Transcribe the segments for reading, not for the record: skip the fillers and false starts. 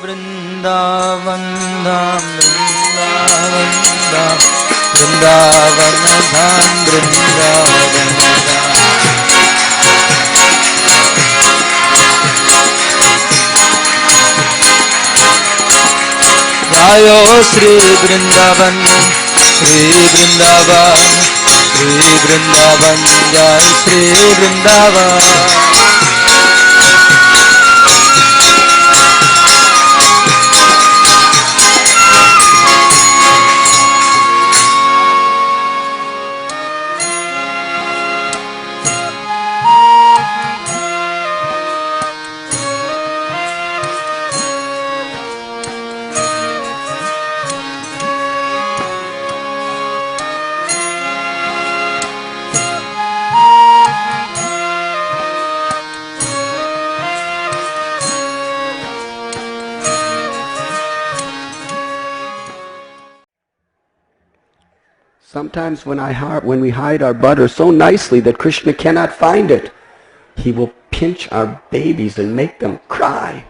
Vrindavan dham, Vrindavan dham, Vrindavan dham, Vrindavan dham. Jayo Sri Vrindavan, Sri Vrindavan, Sri Vrindavan, Jai Sri Vrindavan. Sometimes when we hide our butter so nicely that Krishna cannot find it, he will pinch our babies and make them cry.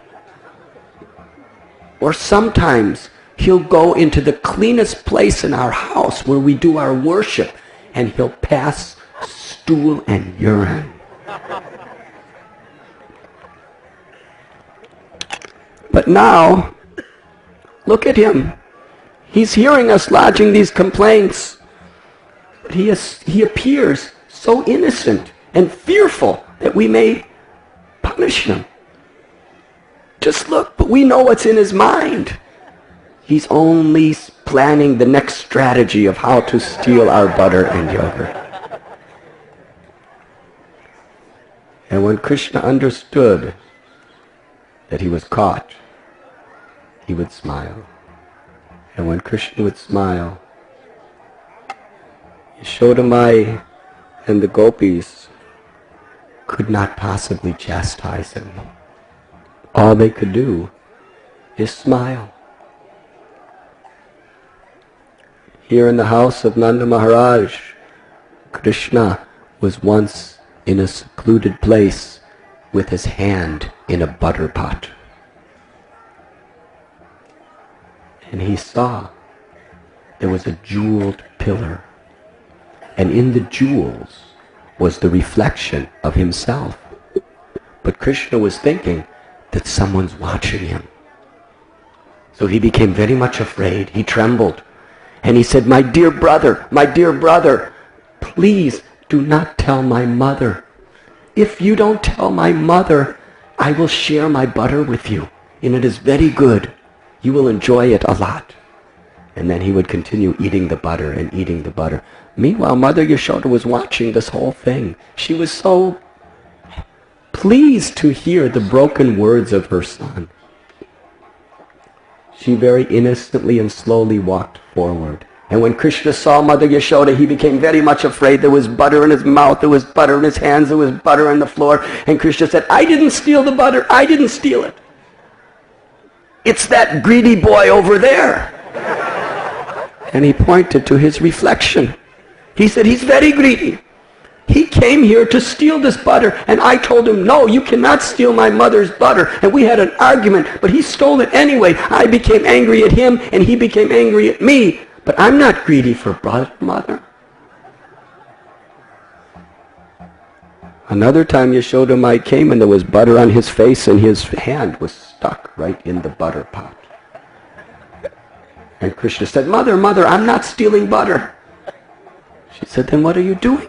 Or sometimes he'll go into the cleanest place in our house where we do our worship and he'll pass stool and urine. But now, look at him. He's hearing us lodging these complaints. But he appears so innocent and fearful that we may punish him. Just look, but we know what's in his mind. He's only planning the next strategy of how to steal our butter and yogurt. And when Krishna understood that he was caught, he would smile. And when Krishna would smile, Yashodamai and the gopis could not possibly chastise him. All they could do is smile. Here in the house of Nanda Maharaj, Krishna was once in a secluded place with his hand in a butter pot. And he saw there was a jeweled pillar. And in the jewels was the reflection of himself. But Krishna was thinking that someone's watching him. So he became very much afraid. He trembled. And he said, my dear brother, please do not tell my mother. If you don't tell my mother, I will share my butter with you. And it is very good. You will enjoy it a lot. And then he would continue eating the butter and eating the butter. Meanwhile, Mother Yashoda was watching this whole thing. She was so pleased to hear the broken words of her son. She very innocently and slowly walked forward. And when Krishna saw Mother Yashoda, he became very much afraid. There was butter in his mouth, there was butter in his hands, there was butter on the floor. And Krishna said, I didn't steal the butter, I didn't steal it. It's that greedy boy over there. And he pointed to his reflection. He said, he's very greedy. He came here to steal this butter, and I told him, no, you cannot steal my mother's butter. And we had an argument, but he stole it anyway. I became angry at him, and he became angry at me. But I'm not greedy for butter, Mother. Another time Yashodamai came, and there was butter on his face, and his hand was stuck right in the butter pot. And Krishna said, Mother, I'm not stealing butter. She said, then what are you doing?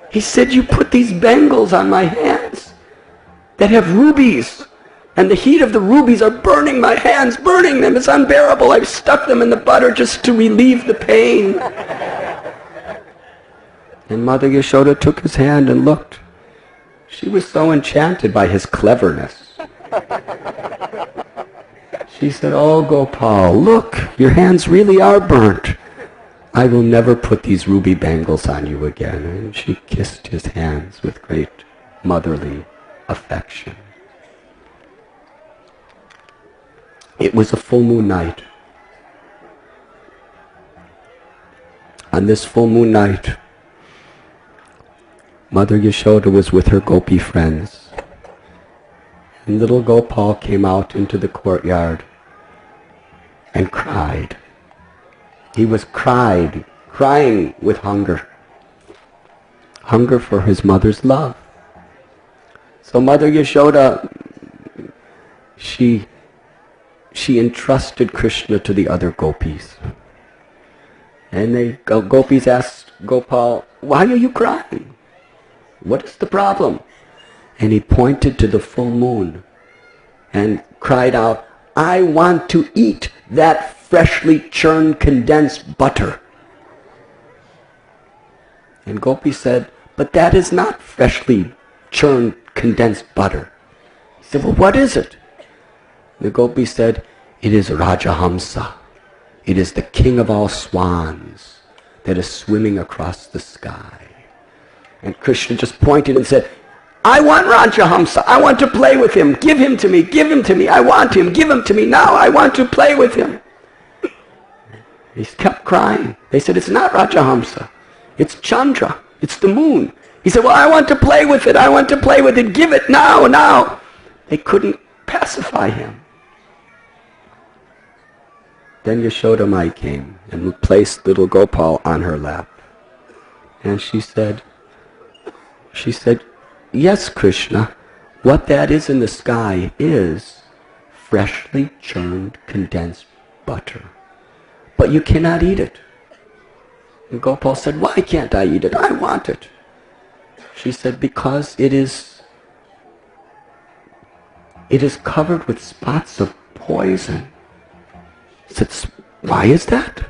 He said, you put these bangles on my hands that have rubies. And the heat of the rubies are burning my hands, burning them. It's unbearable. I've stuck them in the butter just to relieve the pain. And Mother Yashoda took his hand and looked. She was so enchanted by his cleverness. She said, oh, Gopal, look, your hands really are burnt. I will never put these ruby bangles on you again. And she kissed his hands with great motherly affection. It was a full moon night. On this full moon night, Mother Yashoda was with her gopi friends. And little Gopal came out into the courtyard and cried. He was crying with hunger. Hunger for his mother's love. So Mother Yashoda, she entrusted Krishna to the other gopis. And the gopis asked Gopal, "Why are you crying? What is the problem?" And he pointed to the full moon and cried out, "I want to eat that freshly churned condensed butter." And Gopi said, "But that is not freshly churned condensed butter." He said, "Well, what is it?" The Gopi said, "It is Rajahamsa. It is the king of all swans that is swimming across the sky." And Krishna just pointed and said, "I want Rajahamsa. I want to play with him. Give him to me. Give him to me. I want him. Give him to me now. I want to play with him." He kept crying. They said, "It's not Rajahamsa. It's Chandra. It's the moon." He said, "Well, I want to play with it. I want to play with it. Give it now, now." They couldn't pacify him. Then Yashoda Mai came and placed little Gopal on her lap. And she said, "Yes, Krishna, what that is in the sky is freshly churned condensed butter. But you cannot eat it." And Gopal said, "Why can't I eat it? I want it." She said, "Because it is covered with spots of poison." He said, "Why is that?"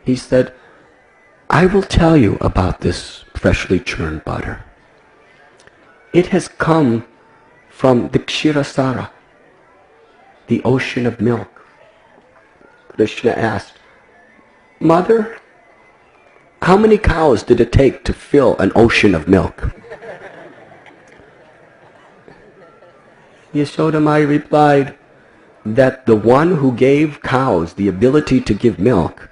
He said, "I will tell you about this freshly churned butter. It has come from the Kshirasara, the ocean of milk." Krishna asked, "Mother, how many cows did it take to fill an ocean of milk?" Yashoda Mai replied that the one who gave cows the ability to give milk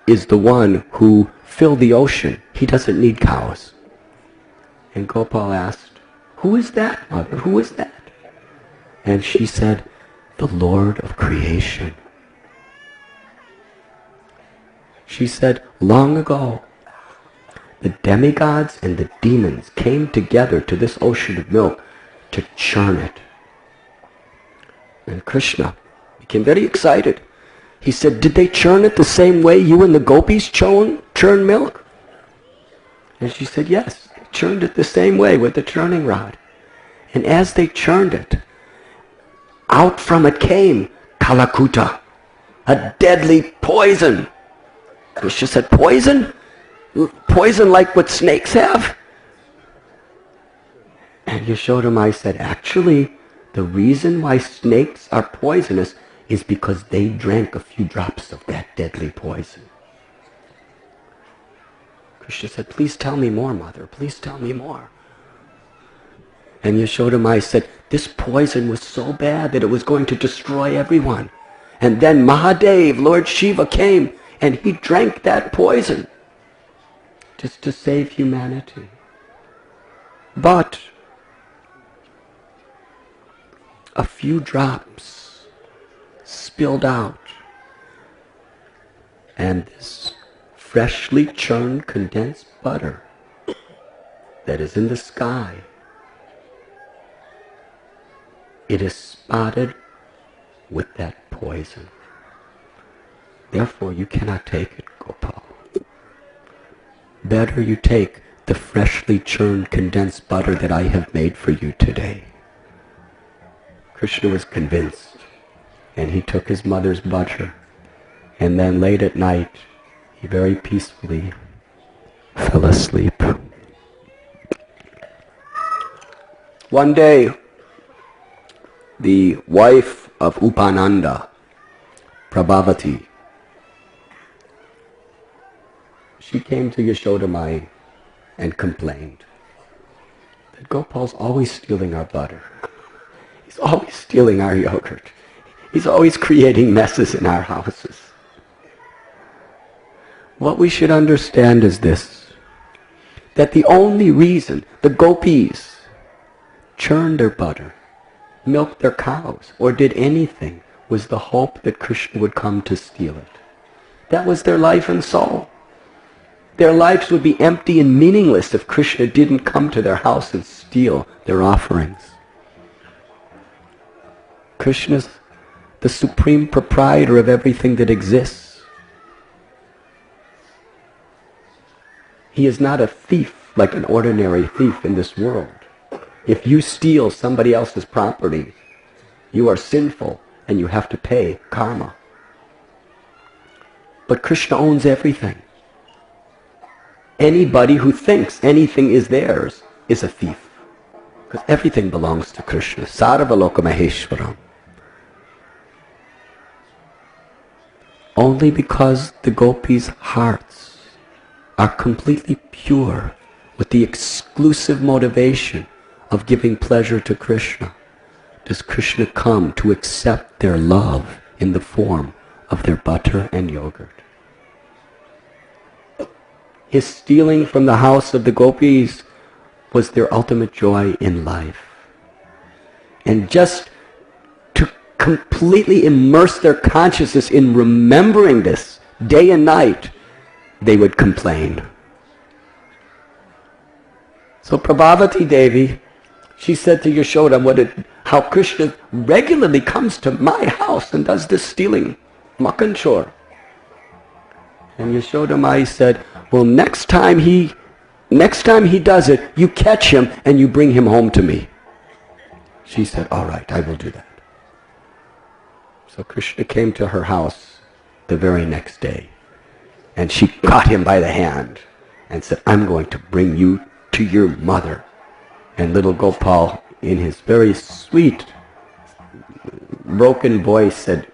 is the one who filled the ocean. He doesn't need cows. And Gopal asked, "Who is that, Mother? Who is that?" And she said, "The Lord of creation." She said, long ago, the demigods and the demons came together to this ocean of milk to churn it. And Krishna became very excited. He said, "Did they churn it the same way you and the gopis churn milk?" And she said, "Yes, they churned it the same way with the churning rod." And as they churned it, out from it came Kalakuta, a deadly poison. Krishna said, "Poison? Poison like what snakes have?" And Yashoda Mai said, "Actually, the reason why snakes are poisonous is because they drank a few drops of that deadly poison." Krishna said, "Please tell me more, Mother. Please tell me more." And Yashoda Mai said, "This poison was so bad that it was going to destroy everyone. And then Mahadev, Lord Shiva, came and he drank that poison just to save humanity. But a few drops spilled out, and this freshly churned condensed butter that is in the sky, it is spotted with that poison. Therefore, you cannot take it, Gopal. Better you take the freshly churned condensed butter that I have made for you today." Krishna was convinced, and he took his mother's butter, and then late at night, he very peacefully fell asleep. One day, the wife of Upananda, Prabhavati, she came to Yashoda Mai and complained that Gopal's always stealing our butter. He's always stealing our yogurt. He's always creating messes in our houses. What we should understand is this, that the only reason the gopis, churned their butter, milked their cows, or did anything was the hope that Krishna would come to steal it. That was their life and soul. Their lives would be empty and meaningless if Krishna didn't come to their house and steal their offerings. Krishna's the supreme proprietor of everything that exists. He is not a thief like an ordinary thief in this world. If you steal somebody else's property, you are sinful and you have to pay karma. But Krishna owns everything. Anybody who thinks anything is theirs is a thief. Because everything belongs to Krishna. Sarvaloka Maheshwaram. Only because the gopis' hearts are completely pure with the exclusive motivation of giving pleasure to Krishna does Krishna come to accept their love in the form of their butter and yogurt. His stealing from the house of the gopis was their ultimate joy in life. And just to completely immerse their consciousness in remembering this day and night, they would complain. So Prabhavati Devi, she said to Yashoda how Krishna regularly comes to my house and does this stealing, makanchor. And Yashoda Mai said, well, next time he does it, you catch him and you bring him home to me. She said, all right, I will do that. So Krishna came to her house the very next day, and she caught him by the hand and said, I'm going to bring you to your mother. And little Gopal, in his very sweet, broken voice, said,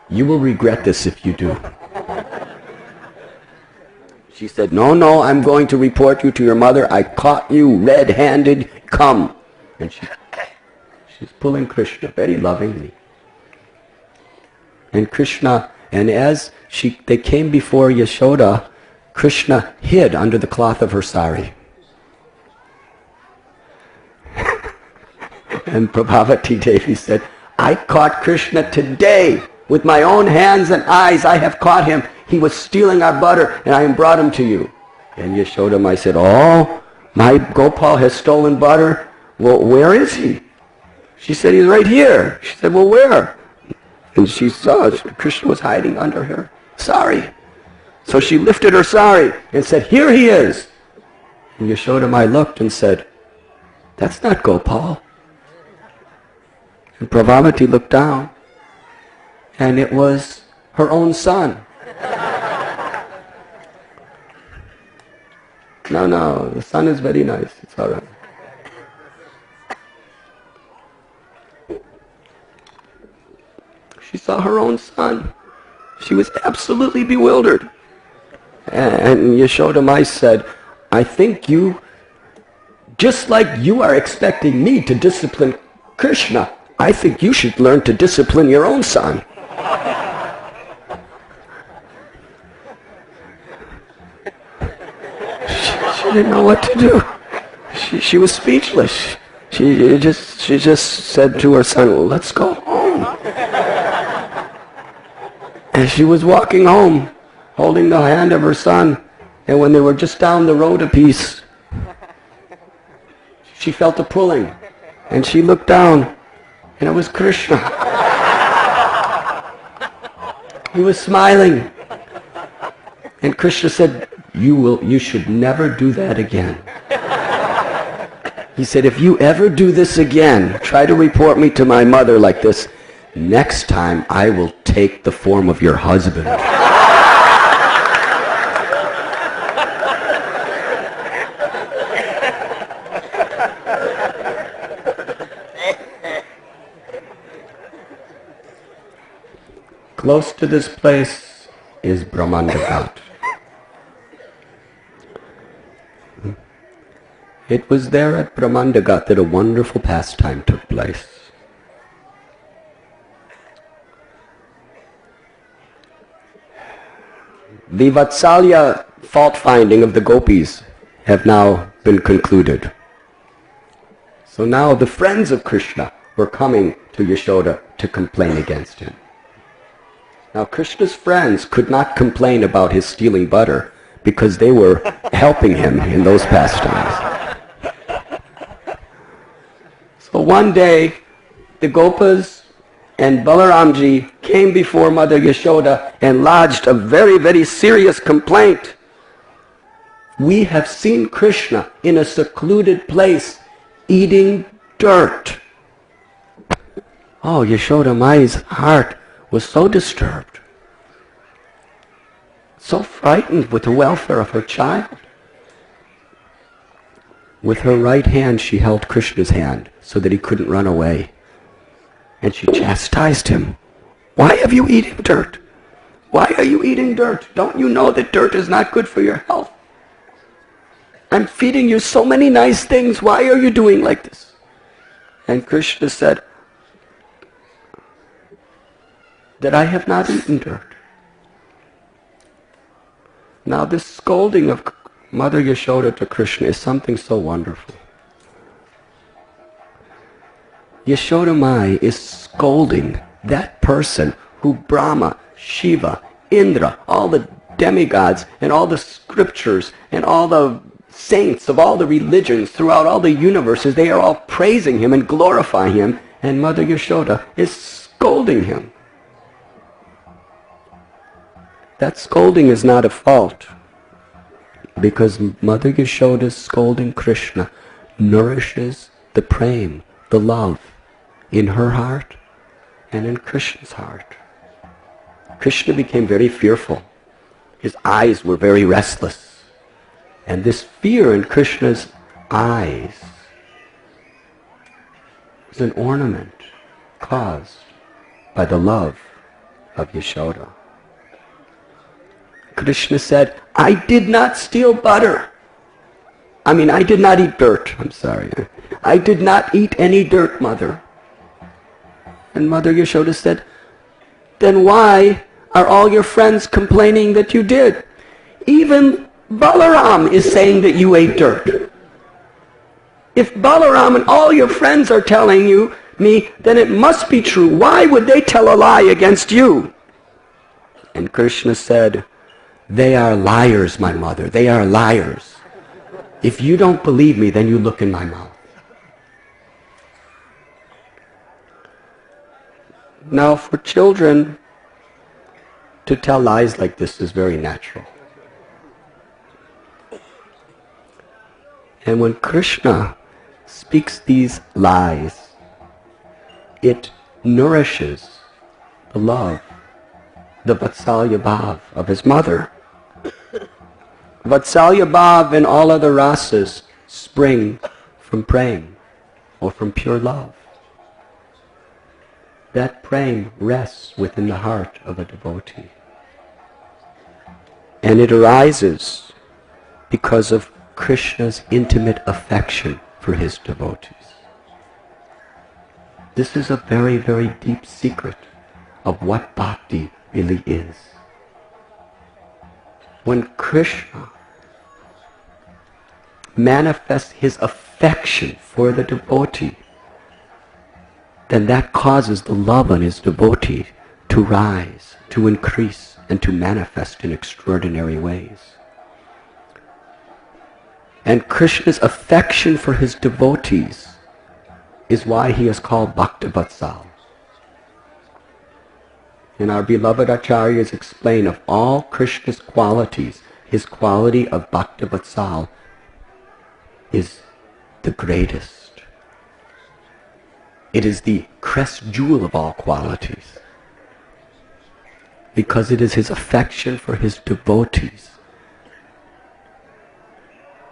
you will regret this if you do. She said, no, I'm going to report you to your mother. I caught you red-handed. Come. And she's pulling Krishna very lovingly. And Krishna, and as they came before Yashoda, Krishna hid under the cloth of her sari. And Prabhavati Devi said, I caught Krishna today. With my own hands and eyes, I have caught him. He was stealing our butter, and I brought him to you. And Yashoda Mai said, oh, my Gopal has stolen butter. Well, where is he? She said, he's right here. She said, well, where? And she saw Krishna was hiding under her sari. So she lifted her sari and said, here he is. And Yashoda Mai looked and said, that's not Gopal. And Prabhavati looked down, and it was her own son. No, the son is very nice. It's all right. She saw her own son. She was absolutely bewildered. And Yashoda Mai said, I think you, just like you are expecting me to discipline Krishna, I think you should learn to discipline your own son. She didn't know what to do. She was speechless. She just said to her son, well, let's go home. And she was walking home, holding the hand of her son. And when they were just down the road a piece, she felt a pulling. And she looked down, and it was Krishna. He was smiling. And Krishna said, you should never do that again. He said, if you ever do this again, try to report me to my mother like this, next time I will take the form of your husband. Close to this place is Brahmandagat. It was there at Brahmandagat that a wonderful pastime took place. The Vatsalya fault-finding of the gopis have now been concluded. So now the friends of Krishna were coming to Yashoda to complain against him. Now Krishna's friends could not complain about his stealing butter because they were helping him in those pastimes. So one day, the Gopas and Balaramji came before Mother Yashoda and lodged a very, very serious complaint. We have seen Krishna in a secluded place eating dirt. Oh, Yashoda Mai's heart was so disturbed, so frightened with the welfare of her child. With her right hand she held Krishna's hand so that he couldn't run away. And she chastised him. Why have you eaten dirt? Why are you eating dirt? Don't you know that dirt is not good for your health? I'm feeding you so many nice things. Why are you doing like this? And Krishna said that I have not eaten dirt. Now this scolding of Mother Yashoda to Krishna is something so wonderful. Yashoda Mai is scolding that person who Brahma, Shiva, Indra, all the demigods and all the scriptures and all the saints of all the religions throughout all the universes, they are all praising him and glorifying him, and Mother Yashoda is scolding him. That scolding is not a fault, because Mother Yashoda's scolding Krishna nourishes the prem, the love, in her heart and in Krishna's heart. Krishna became very fearful. His eyes were very restless. And this fear in Krishna's eyes is an ornament caused by the love of Yashoda. Krishna said, I did not steal butter. I did not eat dirt. I'm sorry. I did not eat any dirt, Mother. And Mother Yashoda said, then why are all your friends complaining that you did? Even Balaram is saying that you ate dirt. If Balaram and all your friends are telling me, then it must be true. Why would they tell a lie against you? And Krishna said, they are liars, my mother. They are liars. If you don't believe me, then you look in my mouth. Now, for children to tell lies like this is very natural. And when Krishna speaks these lies, it nourishes the love, the Vatsalya Bhav of his mother. Vatsalya Bhav and all other rasas spring from prem, or from pure love. That prem rests within the heart of a devotee. And it arises because of Krishna's intimate affection for his devotees. This is a very, very deep secret of what bhakti really is. When Krishna manifests his affection for the devotee, then that causes the love on his devotee to rise, to increase, and to manifest in extraordinary ways. And Krishna's affection for his devotees is why he is called Bhaktavatsal. And our beloved acharyas explain of all Krishna's qualities, his quality of Bhaktavatsal is the greatest. It is the crest jewel of all qualities, because it is his affection for his devotees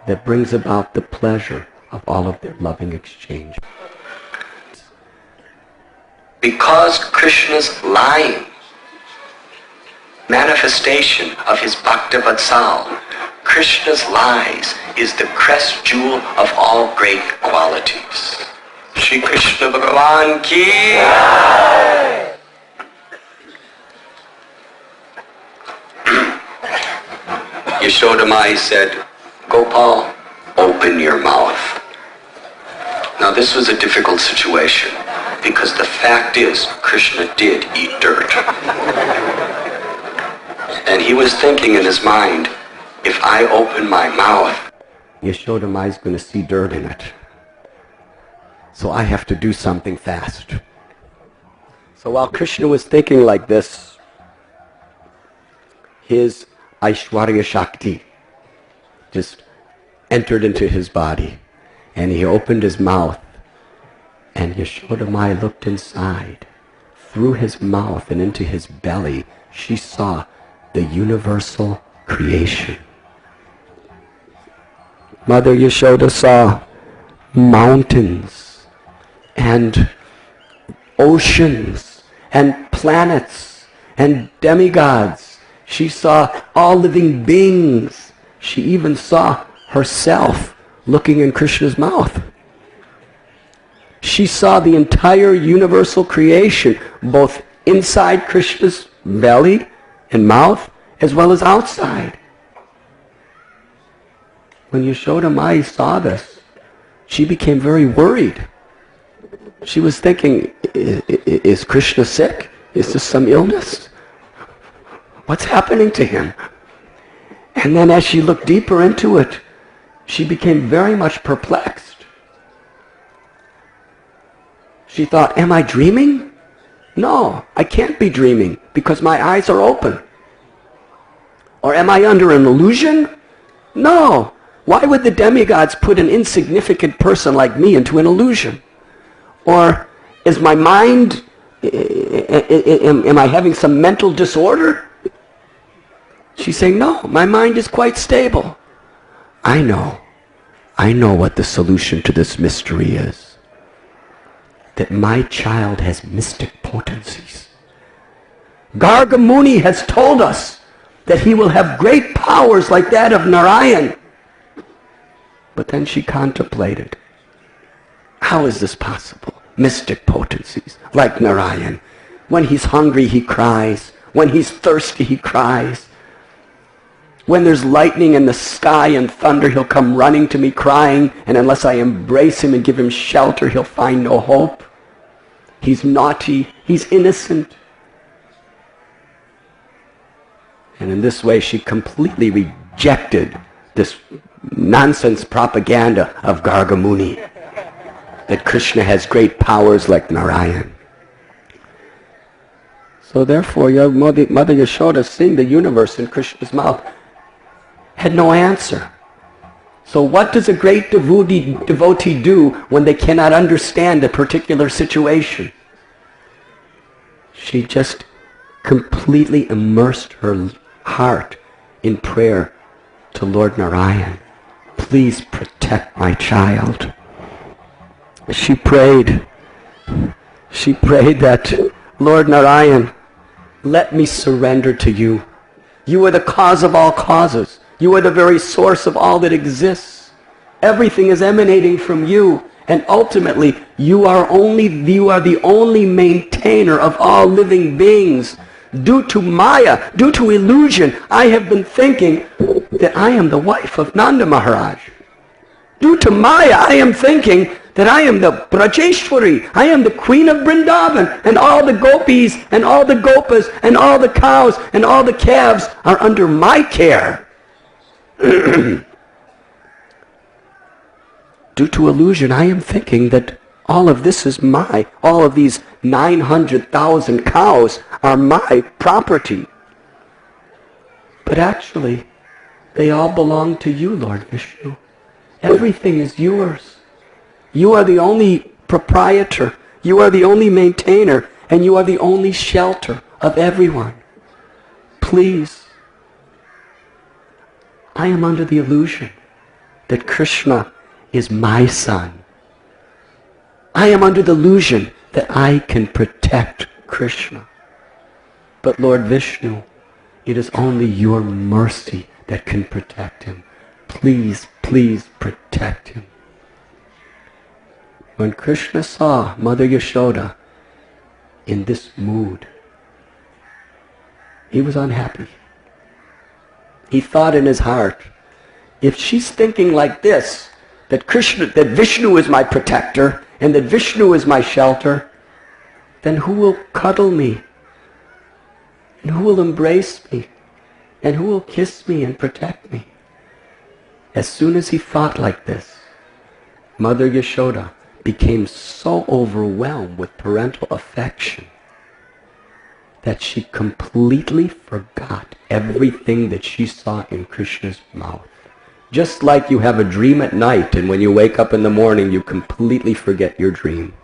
that brings about the pleasure of all of their loving exchange. Because Krishna's lying manifestation of his Bhaktavatsal, Krishna's lies is the crest jewel of all great qualities. Shri Krishna Bhagavan ki Jai. Yashoda Mai said, Gopal, open your mouth. Now this was a difficult situation, because the fact is, Krishna did eat dirt. And he was thinking in his mind, if I open my mouth, Yashoda Mai is going to see dirt in it. So I have to do something fast. So while Krishna was thinking like this, his Aishwarya Shakti just entered into his body. And he opened his mouth. And Yashoda Mai looked inside. Through his mouth and into his belly, she saw the universal creation. Mother Yashoda saw mountains and oceans and planets and demigods. She saw all living beings. She even saw herself looking in Krishna's mouth. She saw the entire universal creation, both inside Krishna's belly and mouth, as well as outside. When Yashoda Mai saw this, she became very worried. She was thinking, is Krishna sick? Is this some illness? What's happening to him? And then as she looked deeper into it, she became very much perplexed. She thought, am I dreaming? No, I can't be dreaming because my eyes are open. Or am I under an illusion? No. Why would the demigods put an insignificant person like me into an illusion? Or is my mind, am I having some mental disorder? She's saying, no, my mind is quite stable. I know what the solution to this mystery is. That my child has mystic potencies. Garga Muni has told us that he will have great powers like that of Narayan. But then she contemplated, how is this possible? Mystic potencies like Narayan. When he's hungry, he cries. When he's thirsty, he cries. When there's lightning in the sky and thunder, he'll come running to me crying, and unless I embrace him and give him shelter, he'll find no hope. He's naughty. He's innocent. And in this way, she completely rejected this nonsense propaganda of Garga Muni, that Krishna has great powers like Narayan. So therefore, your Mother Yashoda, seeing the universe in Krishna's mouth, had no answer. So what does a great devotee do when they cannot understand a particular situation? She just completely immersed her heart in prayer to Lord Narayan. Please protect my child. She prayed that, Lord Narayan, let me surrender to you. You are the cause of all causes. You are the very source of all that exists. Everything is emanating from you. And ultimately, you are the only maintainer of all living beings. Due to Maya, due to illusion, I have been thinking that I am the wife of Nanda Maharaj. Due to Maya, I am thinking that I am the Brajeshwari, I am the queen of Vrindavan, and all the gopis, and all the gopas, and all the cows, and all the calves are under my care. Due to illusion, I am thinking that all of this is all of these 900,000 cows are my property. But actually, they all belong to you, Lord Vishnu. Everything is yours. You are the only proprietor. You are the only maintainer. And you are the only shelter of everyone. Please. I am under the illusion that Krishna is my son. I am under the illusion that I can protect Krishna. But Lord Vishnu, it is only your mercy that can protect him. Please, please protect him. When Krishna saw Mother Yashoda in this mood, he was unhappy. He thought in his heart, if she's thinking like this, that Vishnu is my protector, and that Vishnu is my shelter, then who will cuddle me? And who will embrace me? And who will kiss me and protect me? As soon as he thought like this, Mother Yashoda became so overwhelmed with parental affection that she completely forgot everything that she saw in Krishna's mouth. Just like you have a dream at night, and when you wake up in the morning, you completely forget your dream.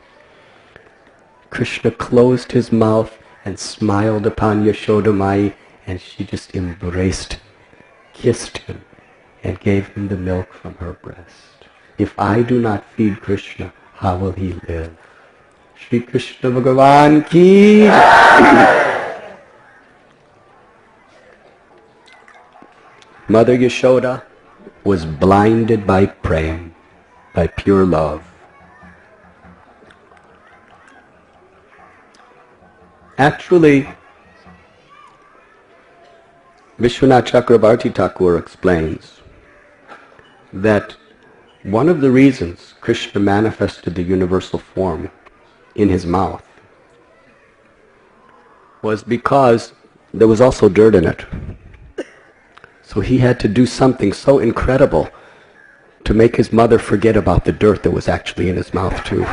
Krishna closed his mouth and smiled upon Yashoda Mai, and she just embraced him, kissed him, and gave him the milk from her breast. If I do not feed Krishna, how will he live? Shri Krishna Bhagavan ki Jai. Mother Yashoda was blinded by prem, by pure love. Actually, Vishwanath Chakrabarti Thakur explains that one of the reasons Krishna manifested the universal form in his mouth was because there was also dirt in it. So he had to do something so incredible to make his mother forget about the dirt that was actually in his mouth too.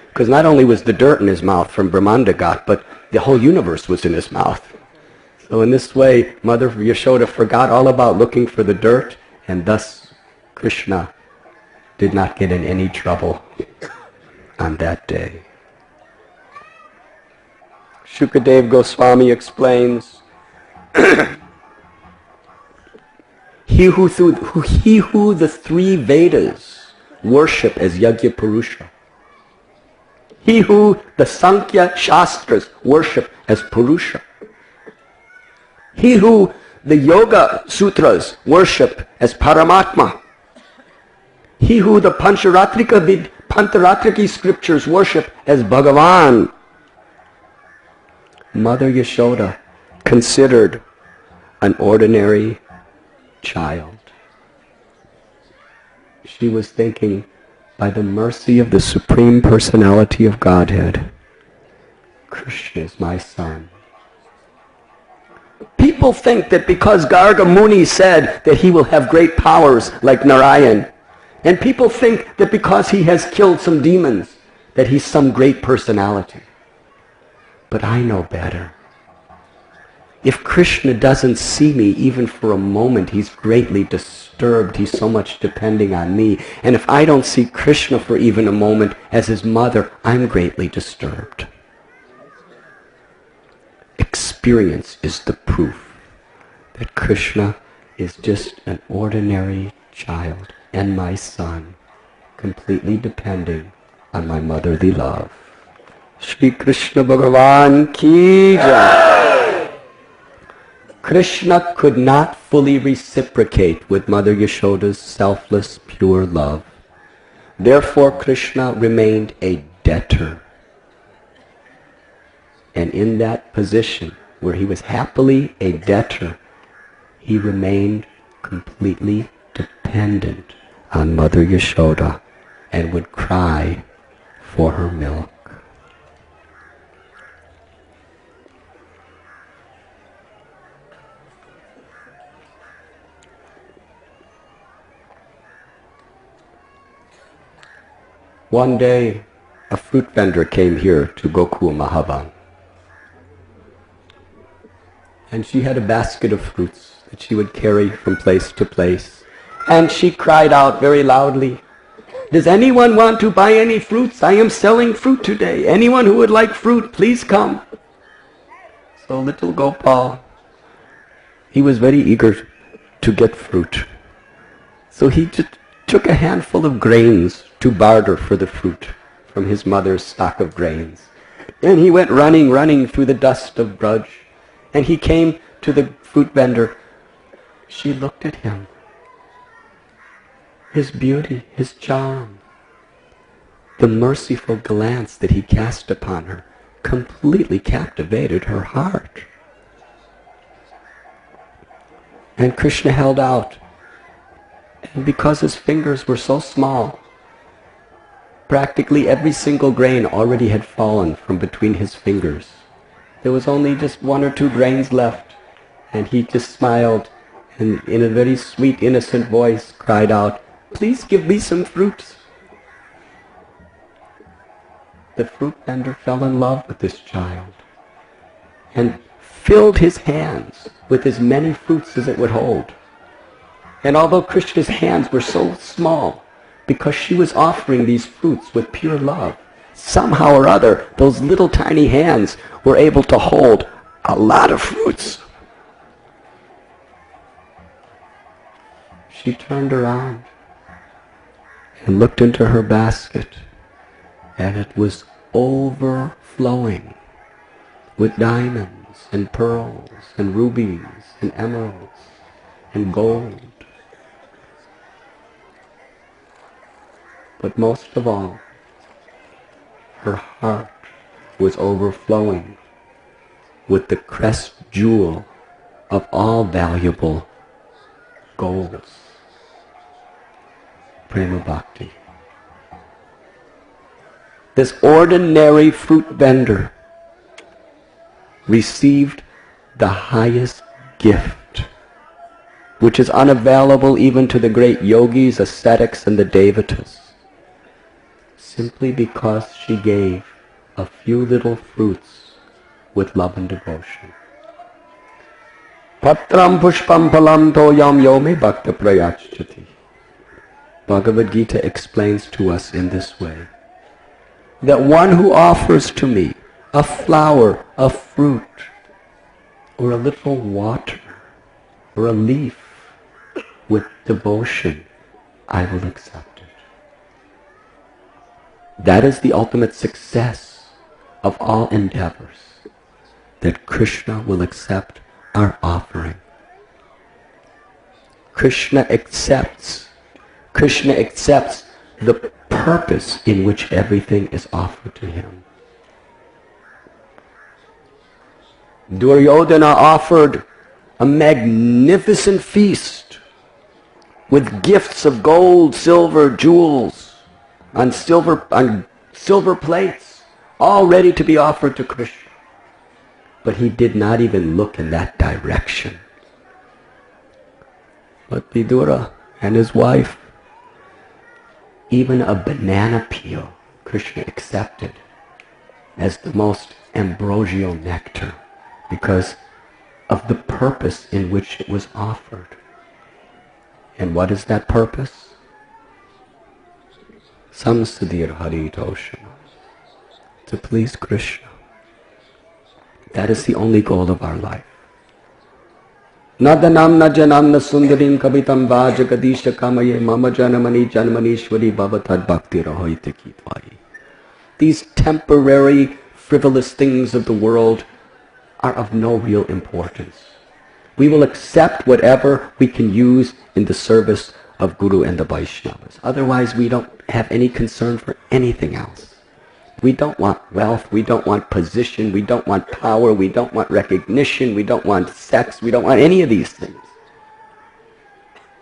Because not only was the dirt in his mouth from Brahmanda Ghat, but the whole universe was in his mouth. So in this way, Mother Yashoda forgot all about looking for the dirt, and thus Krishna did not get in any trouble on that day. Shukadev Goswami explains, he who the three Vedas worship as Yajna Purusha, he who the Sankhya Shastras worship as Purusha, he who the Yoga Sutras worship as Paramatma, he who the Pancharatriki scriptures worship as Bhagavan. Mother Yashoda considered an ordinary child. She was thinking, by the mercy of the Supreme Personality of Godhead, Krishna is my son. People think that because Garga Muni said that he will have great powers like Narayan, and people think that because he has killed some demons, that he's some great personality. But I know better. If Krishna doesn't see me even for a moment, he's greatly disturbed. He's so much depending on me. And if I don't see Krishna for even a moment as his mother, I'm greatly disturbed. Experience is the proof that Krishna is just an ordinary child and my son, completely depending on my motherly love. Shri Krishna Bhagavan ki Jai. Krishna could not fully reciprocate with Mother Yashoda's selfless, pure love. Therefore, Krishna remained a debtor. And in that position, where he was happily a debtor, he remained completely dependent on Mother Yashoda and would cry for her milk. One day, a fruit vendor came here to Gokul Mahavan. And she had a basket of fruits that she would carry from place to place. And she cried out very loudly, "Does anyone want to buy any fruits? I am selling fruit today. Anyone who would like fruit, please come." So little Gopal, he was very eager to get fruit. So he just took a handful of grains to barter for the fruit from his mother's stock of grains. And he went running through the dust of Braj. And he came to the fruit vendor. She looked at him. His beauty, his charm, the merciful glance that he cast upon her completely captivated her heart. And Krishna held out And because his fingers were so small, practically every single grain already had fallen from between his fingers. There was only just 1 or 2 grains left, and he just smiled and in a very sweet, innocent voice cried out, "Please give me some fruits." The fruit vendor fell in love with this child and filled his hands with as many fruits as it would hold. And although Krishna's hands were so small, because she was offering these fruits with pure love, somehow or other, those little tiny hands were able to hold a lot of fruits. She turned around and looked into her basket, and it was overflowing with diamonds and pearls and rubies and emeralds and gold. But most of all, her heart was overflowing with the crest jewel of all valuable golds, Prema Bhakti. This ordinary fruit vendor received the highest gift, which is unavailable even to the great yogis, ascetics, and the devatas, simply because she gave a few little fruits with love and devotion. Patram pushpam phalam toyam yome bhakta prayachati. Bhagavad Gita explains to us in this way, that one who offers to me a flower, a fruit, or a little water, or a leaf with devotion, I will accept it. That is the ultimate success of all endeavors, that Krishna will accept our offering. Krishna accepts the purpose in which everything is offered to him. Duryodhana offered a magnificent feast with gifts of gold, silver, jewels, on silver plates, all ready to be offered to Krishna. But he did not even look in that direction. But Vidura and his wife, even a banana peel, Krishna accepted as the most ambrosial nectar because of the purpose in which it was offered. And what is that purpose? Samsadir Haritoshana, to please Krishna. That is the only goal of our life. Nadanam na janam na sundarim kavitam vajagadisha kamaye mama janamani janmanishwari bhavatad bhakti rahoite kitvai. These temporary, frivolous things of the world are of no real importance. We will accept whatever we can use in the service of Guru and the Vaishnavas. Otherwise, we don't have any concern for anything else. We don't want wealth, we don't want position, we don't want power, we don't want recognition, we don't want sex, we don't want any of these things.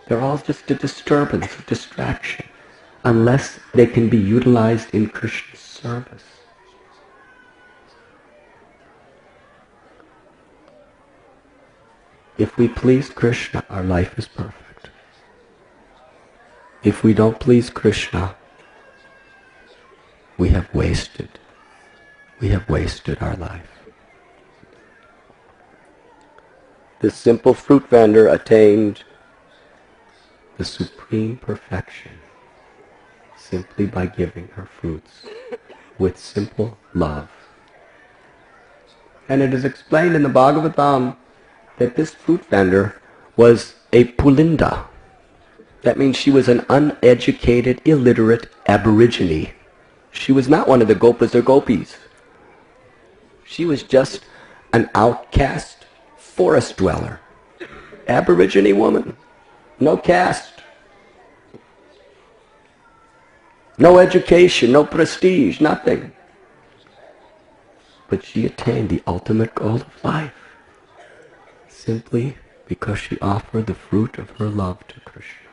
They're all just a disturbance, a distraction, unless they can be utilized in Krishna's service. If we please Krishna, our life is perfect. If we don't please Krishna, we have wasted our life. This simple fruit vendor attained the supreme perfection simply by giving her fruits with simple love. And it is explained in the Bhagavatam that this fruit vendor was a Pulinda. That means she was an uneducated, illiterate aborigine. She was not one of the gopas or gopis. She was just an outcast forest dweller. Aborigine woman. No caste. No education, no prestige, nothing. But she attained the ultimate goal of life simply because she offered the fruit of her love to Krishna.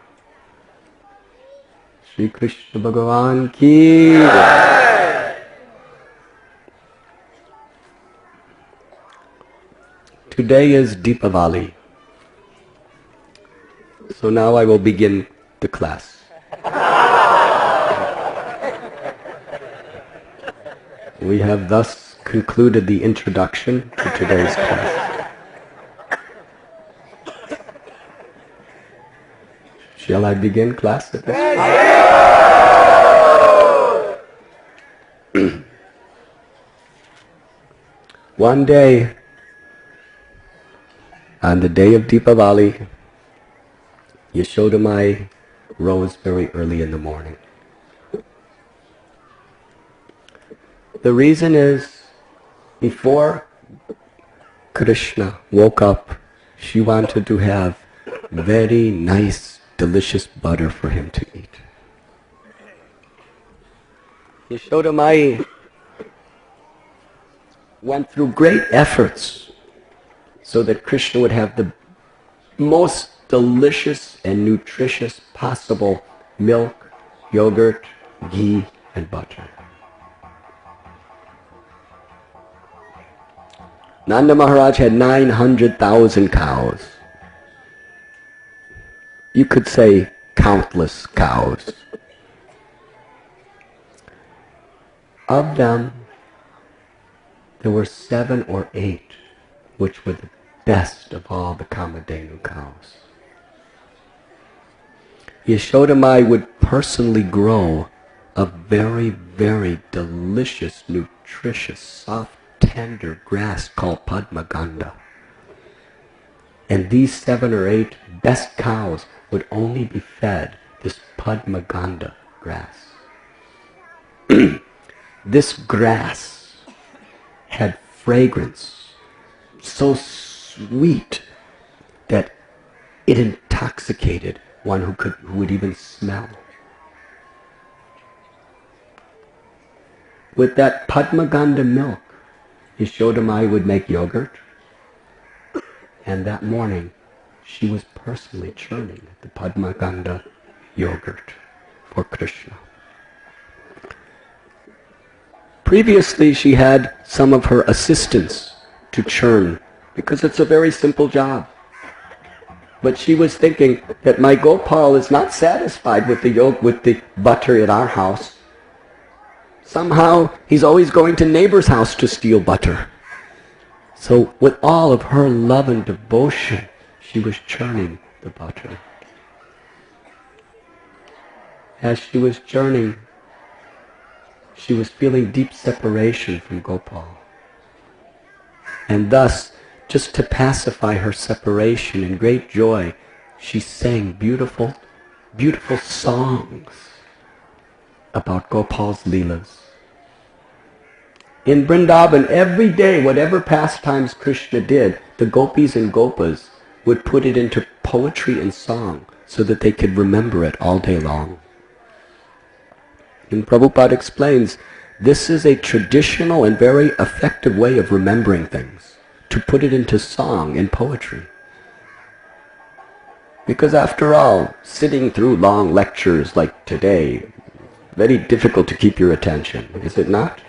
Shri Krishna Bhagavan ki Jai. Today is Deepavali. So now I will begin the class. We have thus concluded the introduction to today's class. Shall I begin class at this? One day, on the day of Deepavali, Yashodamai rose very early in the morning. The reason is, before Krishna woke up, she wanted to have very nice, delicious butter for him to eat. Yashodamai went through great efforts so that Krishna would have the most delicious and nutritious possible milk, yogurt, ghee, and butter. Nanda Maharaj had 900,000 cows. You could say countless cows. Of them, there were 7 or 8 which were the best of all the Kamadhenu cows. Yashodamai would personally grow a very, very delicious, nutritious, soft, tender grass called Padmaganda. And these 7 or 8 best cows would only be fed this Padmaganda grass. This grass had fragrance so sweet that it intoxicated one who would even smell. With that Padmaganda milk, Yashodamai would make yogurt, and that morning she was personally churning the Padmaganda yogurt for Krishna. Previously she had some of her assistants to churn, because it's a very simple job. But she was thinking that my Gopal is not satisfied with the butter at our house. Somehow he's always going to neighbor's house to steal butter. So with all of her love and devotion, she was churning the butter. As she was churning, she was feeling deep separation from Gopal. And thus, just to pacify her separation in great joy, she sang beautiful, beautiful songs about Gopal's Leelas. In Vrindavan, every day, whatever pastimes Krishna did, the gopis and gopas would put it into poetry and song so that they could remember it all day long. And Prabhupada explains, this is a traditional and very effective way of remembering things, to put it into song and poetry. Because after all, sitting through long lectures like today, very difficult to keep your attention, is it not?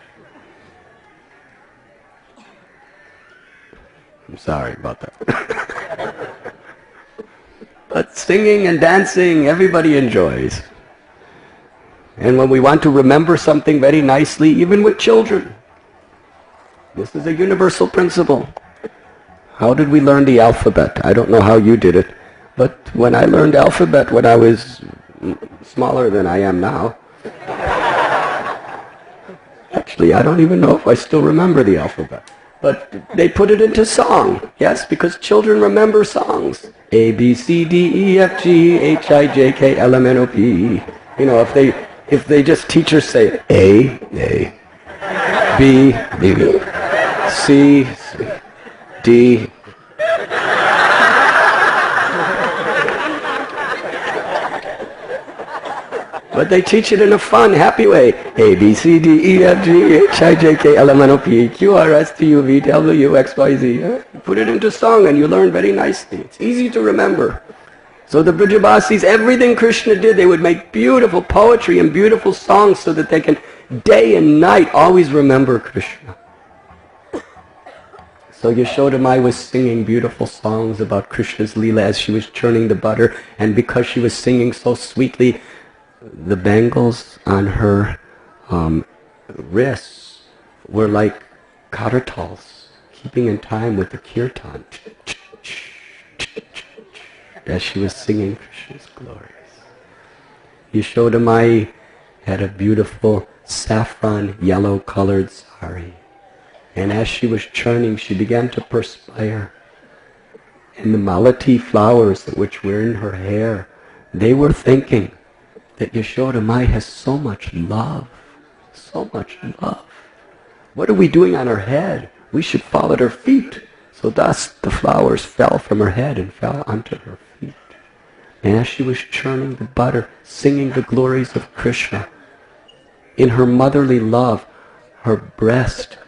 I'm sorry about that. But singing and dancing, everybody enjoys. And when we want to remember something very nicely, even with children, this is a universal principle. How did we learn the alphabet? I don't know how you did it, but when I learned alphabet when I was smaller than I am now, actually I don't even know if I still remember the alphabet. But they put it into song, yes, because children remember songs. A, B, C, D, E, F, G, H, I, J, K, L, M, N, O, P. You know, if they just teachers say A, B, B, C, D. But they teach it in a fun, happy way. A, B, C, D, E, F, G, H, I, J, K, L, M, N, O, P, Q, R, S, T, U, V, W, X, Y, Z. Put it into song and you learn very nicely. It's easy to remember. So the Brajabasis, everything Krishna did, they would make beautiful poetry and beautiful songs so that they can day and night always remember Krishna. So Yashoda Mai was singing beautiful songs about Krishna's Leela as she was churning the butter, and because she was singing so sweetly, the bangles on her wrists were like karatals, keeping in time with the kirtan, as she was singing Krishna's glories. Yashoda Mai had a beautiful saffron yellow colored sari. And as she was churning, she began to perspire. And the malati flowers which were in her hair, they were thinking that Yashoda Mai has so much love, so much love. What are we doing on her head? We should fall at her feet. So thus the flowers fell from her head and fell onto her feet. And as she was churning the butter, singing the glories of Krishna, in her motherly love, her breast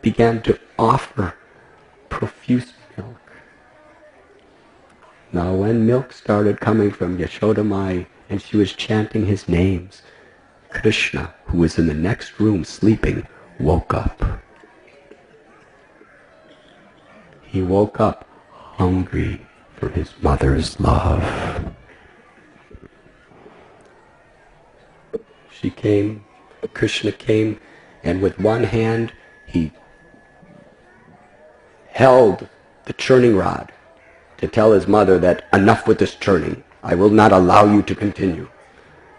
began to offer profuse milk. Now when milk started coming from Yashoda Mai and she was chanting his names, Krishna, who was in the next room sleeping, woke up. He woke up hungry for his mother's love. Krishna came, and with one hand he held the churning rod to tell his mother that enough with this churning. I will not allow you to continue.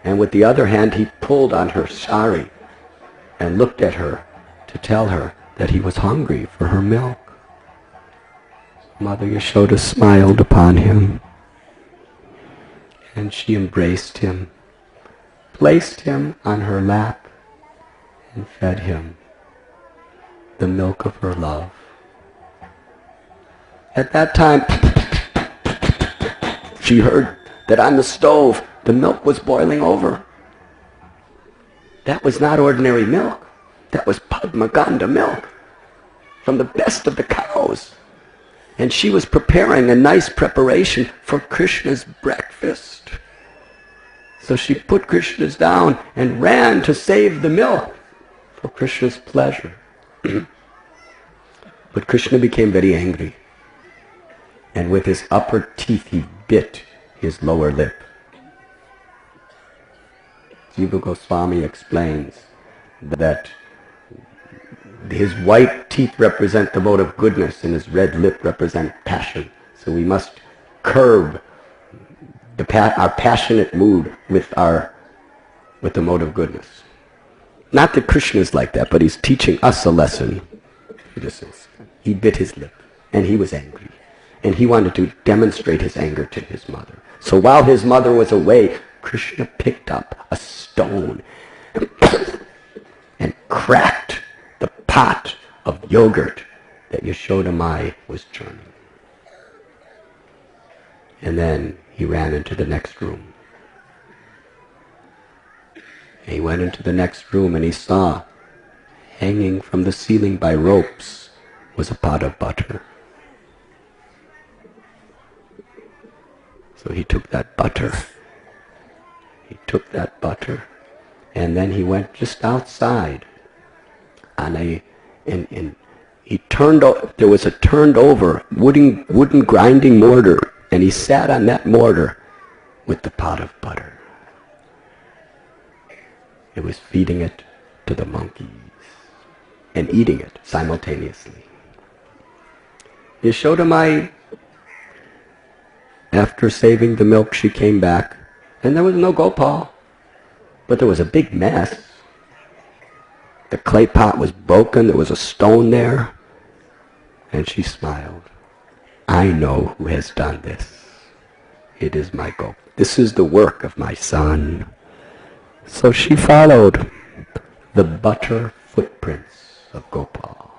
And with the other hand he pulled on her sari and looked at her to tell her that he was hungry for her milk. Mother Yashoda smiled upon him, and she embraced him, placed him on her lap, and fed him the milk of her love. At that time, she heard that on the stove the milk was boiling over. That was not ordinary milk. That was Padmaganda milk from the best of the cows. And she was preparing a nice preparation for Krishna's breakfast. So she put Krishna's down and ran to save the milk for Krishna's pleasure. But Krishna became very angry. And with his upper teeth he bit his lower lip. Jiva Goswami explains that his white teeth represent the mode of goodness and his red lip represent passion. So we must curb our passionate mood with the mode of goodness. Not that Krishna is like that, but he's teaching us a lesson. He bit his lip and he was angry. And he wanted to demonstrate his anger to his mother. So while his mother was away, Krishna picked up a stone and cracked the pot of yogurt that Yashoda Mai was churning. And then he ran into the next room. And he went into the next room and he saw, hanging from the ceiling by ropes, was a pot of butter. So he took that butter. And then he went just outside and he turned. There was a turned over wooden grinding mortar, and he sat on that mortar with the pot of butter. He was feeding it to the monkeys and eating it simultaneously. Yashoda Mai, after saving the milk, she came back, and there was no Gopal, but there was a big mess. The clay pot was broken, there was a stone there, and she smiled. I know who has done this. It is my Gopal. This is the work of my son. So she followed the butter footprints of Gopal.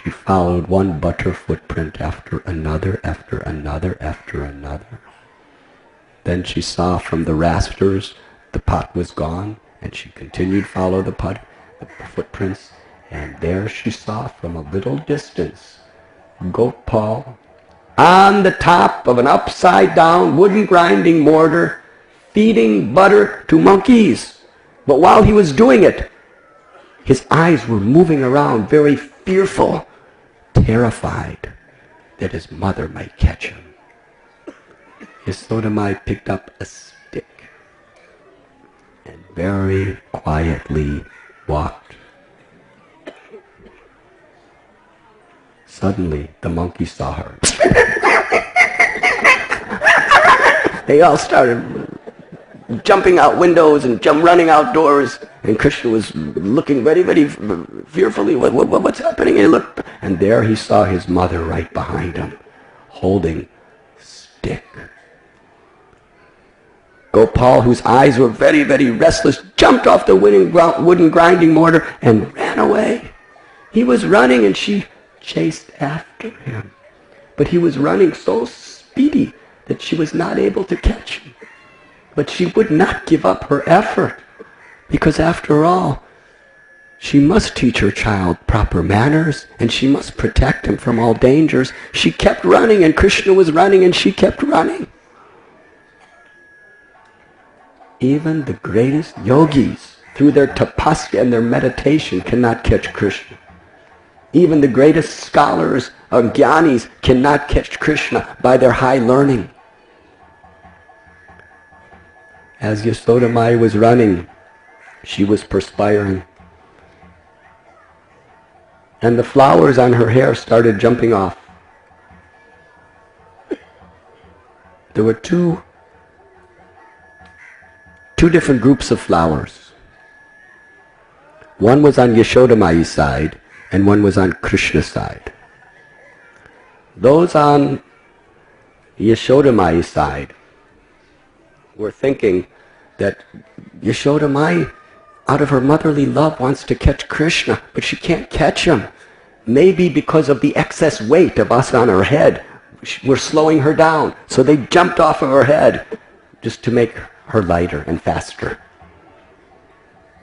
She followed one butter footprint after another, after another, after another. Then she saw from the rafters the pot was gone, and she continued to follow the footprints, and there she saw from a little distance Gopal on the top of an upside-down wooden grinding mortar, feeding butter to monkeys. But while he was doing it, his eyes were moving around, very fearful, terrified that his mother might catch him. Yasodamai picked up a stick and very quietly walked. Suddenly, the monkeys saw her. They all started jumping out windows and running outdoors, and Krishna was looking very fearfully. What's happening? And he looked, and there he saw his mother right behind him, holding a stick. Gopal, whose eyes were very restless, jumped off the wooden grinding mortar and ran away. He was running, and she chased after him. But he was running so speedy that she was not able to catch him. But she would not give up her effort, because after all, she must teach her child proper manners, and she must protect him from all dangers. She kept running, and Krishna was running, and she kept running. Even the greatest yogis, through their tapasya and their meditation, cannot catch Krishna. Even the greatest scholars or jnanis cannot catch Krishna by their high learning. As Yasodamai was running, she was perspiring. And the flowers on her hair started jumping off. There were two different groups of flowers. One was on Yashodamai's side, and one was on Krishna's side. Those on Yashodamai's side were thinking that Yashodamai, out of her motherly love, wants to catch Krishna, but she can't catch him. Maybe because of the excess weight of us on her head, we're slowing her down. So they jumped off of her head just to make her lighter and faster.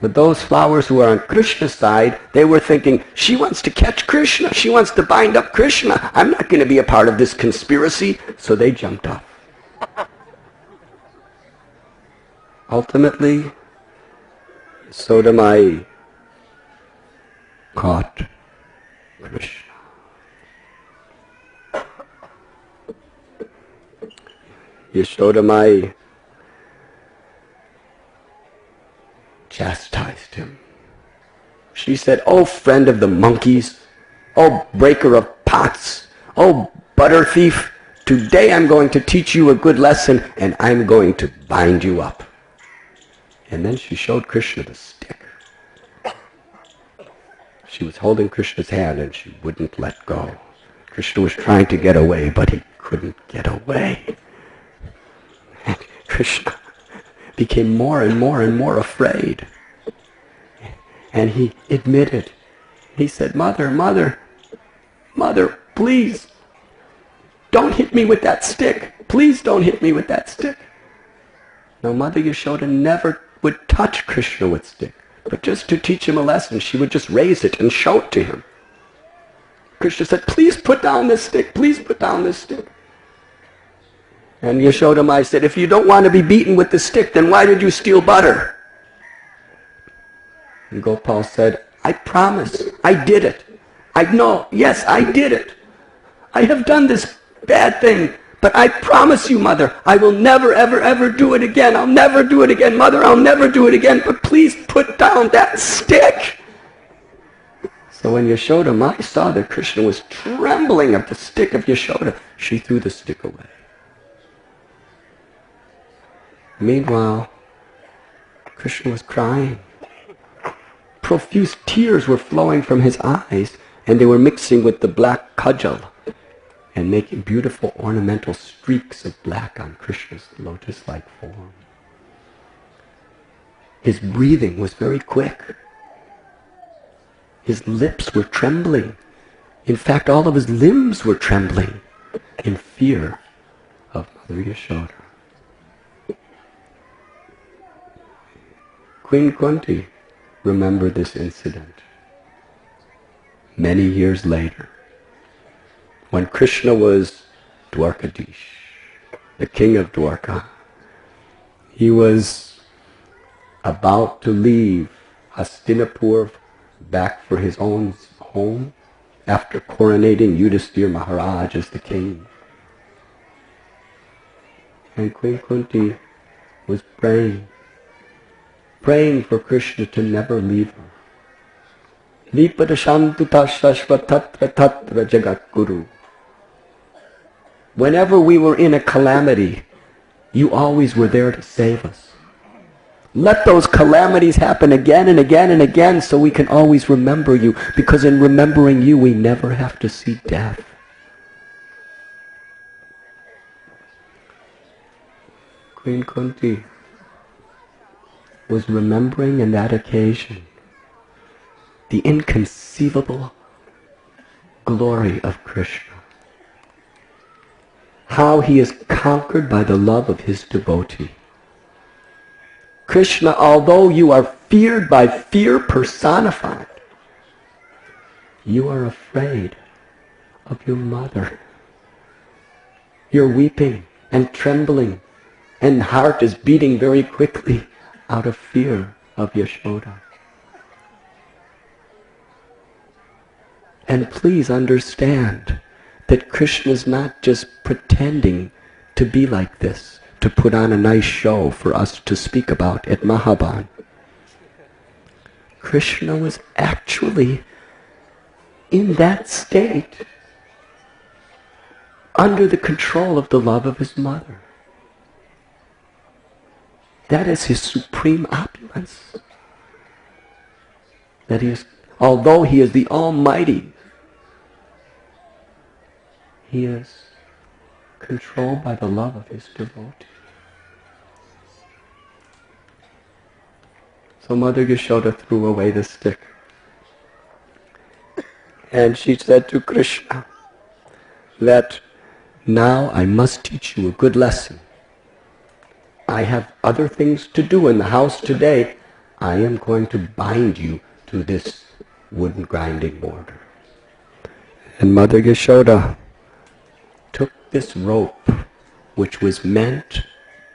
But those flowers who are on Krishna's side, they were thinking, she wants to catch Krishna. She wants to bind up Krishna. I'm not going to be a part of this conspiracy. So they jumped off. Ultimately, Yasodamai caught Krishna. Yasodamai chastised him. She said, "Oh, friend of the monkeys, oh, breaker of pots, oh, butter thief, today I'm going to teach you a good lesson, and I'm going to bind you up." And then she showed Krishna the stick. She was holding Krishna's hand, and she wouldn't let go. Krishna was trying to get away, but he couldn't get away. And Krishna became more and more afraid. And he admitted. He said, Mother, please, don't hit me with that stick. Please don't hit me with that stick. Now, Mother Yashoda never would touch Krishna with stick, but just to teach him a lesson, she would just raise it and show it to him. Krishna said, "Please put down this stick. Please put down this stick." And Yashodamai said, "If you don't want to be beaten with the stick, then why did you steal butter?" And Gopal said, "I promise, I did it. Yes, I did it. I have done this bad thing, but I promise you, Mother, I will never, ever do it again. I'll never do it again. Mother, I'll never do it again, but please put down that stick." So when Yashodamai saw that Krishna was trembling at the stick of Yashoda, she threw the stick away. Meanwhile, Krishna was crying. Profuse tears were flowing from his eyes, and they were mixing with the black kajal and making beautiful ornamental streaks of black on Krishna's lotus-like form. His breathing was very quick. His lips were trembling. In fact, all of his limbs were trembling in fear of Mother Yashoda. Queen Kunti remembered this incident many years later, when Krishna was Dwarkadish, the king of Dwarka. He was about to leave Hastinapur back for his own home after coronating Yudhisthira Maharaj as the king. And Queen Kunti was praying for Krishna to never leave her. Vipadashantuta shashvatatra tatra jagat guru. Whenever we were in a calamity, you always were there to save us. Let those calamities happen again and again and again so we can always remember you, because in remembering you we never have to see death. Queen Kunti was remembering in that occasion the inconceivable glory of Krishna. How he is conquered by the love of his devotee. Krishna, although you are feared by fear personified, you are afraid of your mother. You're weeping and trembling, and heart is beating very quickly out of fear of Yashoda. And please understand that Krishna is not just pretending to be like this, to put on a nice show for us to speak about at Mahavan. Krishna was actually in that state under the control of the love of his mother. That is his supreme opulence. That he is, although he is the Almighty, he is controlled by the love of his devotee. So Mother Yashoda threw away the stick. And she said to Krishna that now I must teach you a good lesson. I have other things to do in the house today. I am going to bind you to this wooden grinding mortar. And Mother Yashoda took this rope, which was meant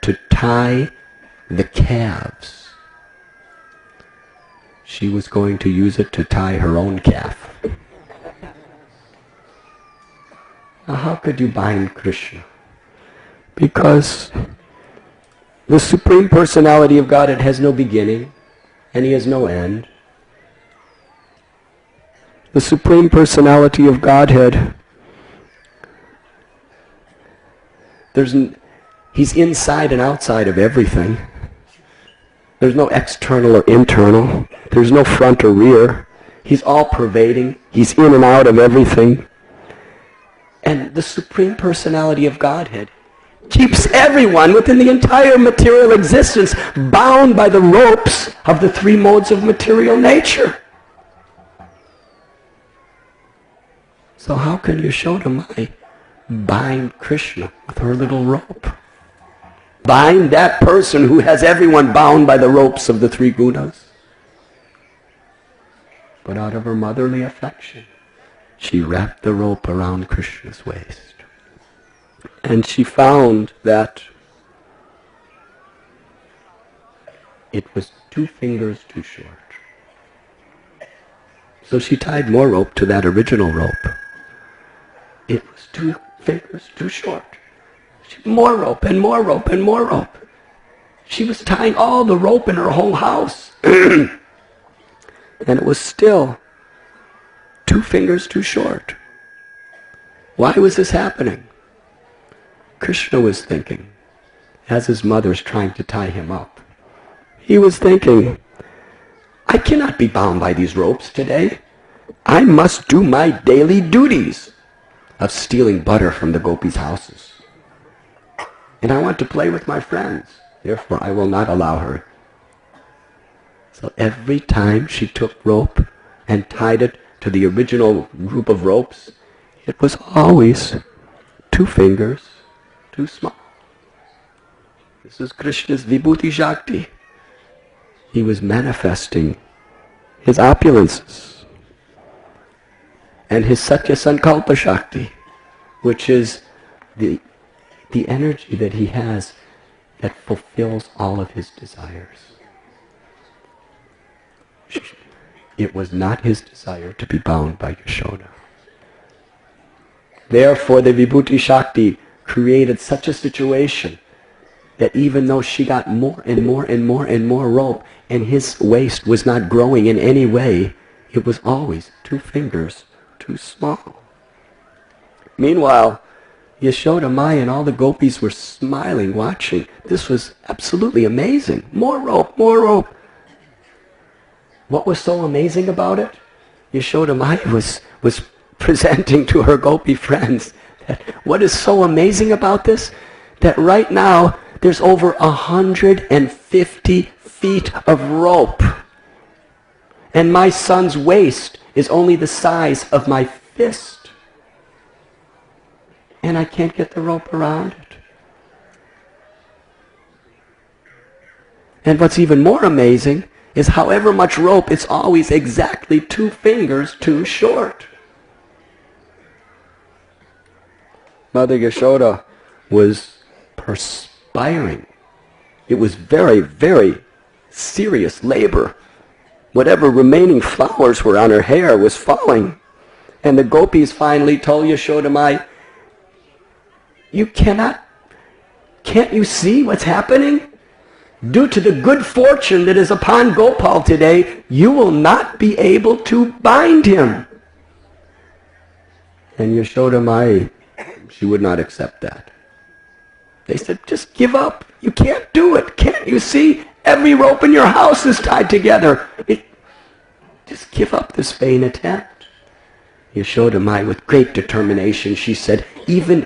to tie the calves. She was going to use it to tie her own calf. Now how could you bind Krishna? Because the Supreme Personality of Godhead has no beginning and he has no end. The Supreme Personality of Godhead, he's inside and outside of everything. There's no external or internal. There's no front or rear. He's all pervading. He's in and out of everything. And the Supreme Personality of Godhead keeps everyone within the entire material existence bound by the ropes of the three modes of material nature. So how can Yashoda Mai bind Krishna with her little rope? Bind that person who has everyone bound by the ropes of the three gunas? But out of her motherly affection, she wrapped the rope around Krishna's waist. And she found that it was 2 fingers too short. So she tied more rope to that original rope. It was 2 fingers too short. More rope and more rope and more rope. She was tying all the rope in her whole house. And it was still 2 fingers too short. Why was this happening? Krishna was thinking, as his mother's trying to tie him up. He was thinking, I cannot be bound by these ropes today. I must do my daily duties of stealing butter from the gopis' houses. And I want to play with my friends. Therefore, I will not allow her. So every time she took rope and tied it to the original group of ropes, it was always 2 fingers too small. This is Krishna's Vibhuti Shakti. He was manifesting his opulences and his Satya Sankalpa Shakti, which is the energy that he has that fulfills all of his desires. It was not his desire to be bound by Yashoda. Therefore, the Vibhuti Shakti created such a situation that even though she got more and more and more and more rope, and his waist was not growing in any way, it was always 2 fingers too small. Meanwhile, Yashoda, Maya, and all the gopis were smiling, watching. This was absolutely amazing. More rope, more rope. What was so amazing about it? Yashoda Maya was presenting to her gopi friends that what is so amazing about this? That right now there's over 150 feet of rope. And my son's waist is only the size of my fist. And I can't get the rope around it. And what's even more amazing is however much rope, it's always exactly 2 fingers too short. Mother Yashoda was perspiring. It was very, very serious labor. Whatever remaining flowers were on her hair was falling. And the gopis finally told Yashoda Mai, can't you see what's happening? Due to the good fortune that is upon Gopal today, you will not be able to bind him. And Yashoda Mai, she would not accept that. They said, just give up. You can't do it. Can't you see? Every rope in your house is tied together. Just give up this vain attempt. Yashoda Mai, with great determination, she said, even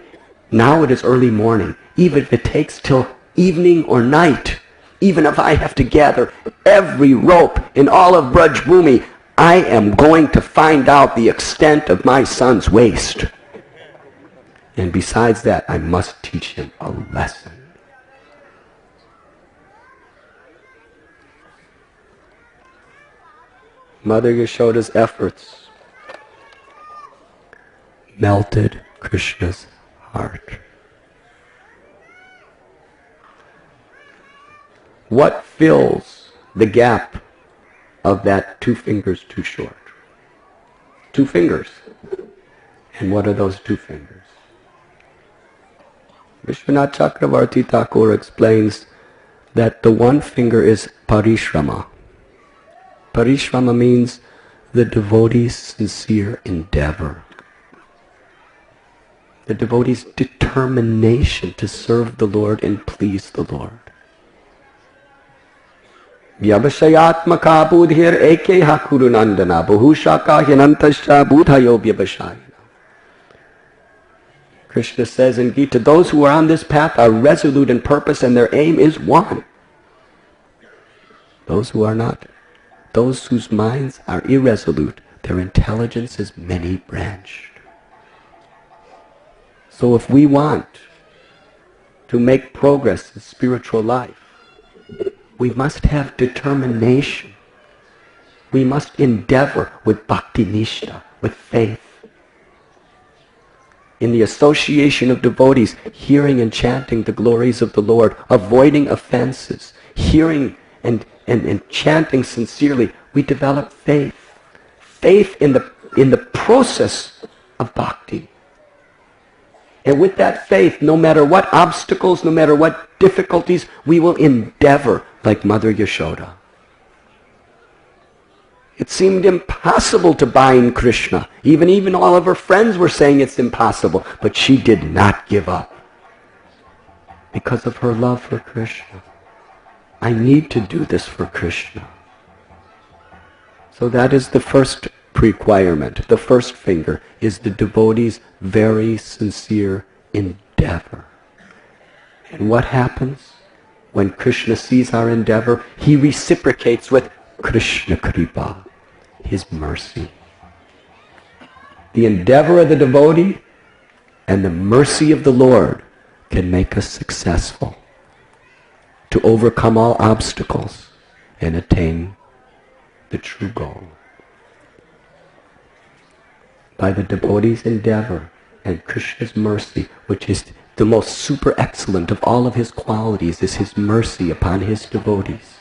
now it is early morning, even if it takes till evening or night, even if I have to gather every rope in all of Braj Bhumi, I am going to find out the extent of my son's waist. And besides that, I must teach him a lesson. Mother Yashoda's efforts melted Krishna's heart. What fills the gap of that 2 fingers too short? 2 fingers. And what are those 2 fingers? Vishwanath Chakravarti Thakur explains that the 1 finger is parishrama. Parishrama means the devotee's sincere endeavor. The devotee's determination to serve the Lord and please the Lord. Vyabhashayatmaka budhir ekeha kurunandana bahushaka hyanantasya budhayo vyabhashayana. Krishna says in Gita, those who are on this path are resolute in purpose and their aim is one. Those who are not, those whose minds are irresolute, their intelligence is many-branched. So if we want to make progress in spiritual life, we must have determination. We must endeavor with bhakti nishta, with faith. In the association of devotees, hearing and chanting the glories of the Lord, avoiding offenses, hearing and chanting sincerely, we develop faith. Faith in the process of bhakti. And with that faith, no matter what obstacles, no matter what difficulties, we will endeavor like Mother Yashoda. It seemed impossible to bind Krishna. Even all of her friends were saying it's impossible. But she did not give up because of her love for Krishna. I need to do this for Krishna. So that is the first requirement. The first finger is the devotee's very sincere endeavor. And what happens when Krishna sees our endeavor? He reciprocates with Krishna Kripa, his mercy. The endeavor of the devotee and the mercy of the Lord can make us successful to overcome all obstacles and attain the true goal. By the devotee's endeavor, And Krishna's mercy, which is the most super excellent of all of his qualities, is his mercy upon his devotees.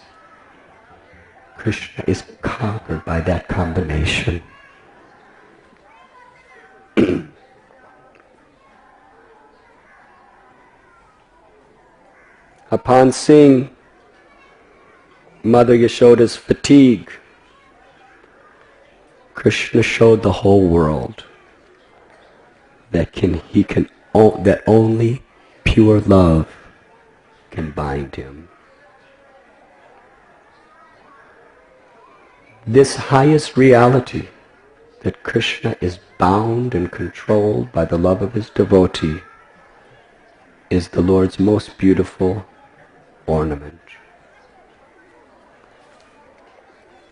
Krishna is conquered by that combination. Upon seeing Mother Yashoda's fatigue, Krishna showed the whole world that only pure love can bind him. This highest reality, that Krishna is bound and controlled by the love of his devotee, is the Lord's most beautiful ornament.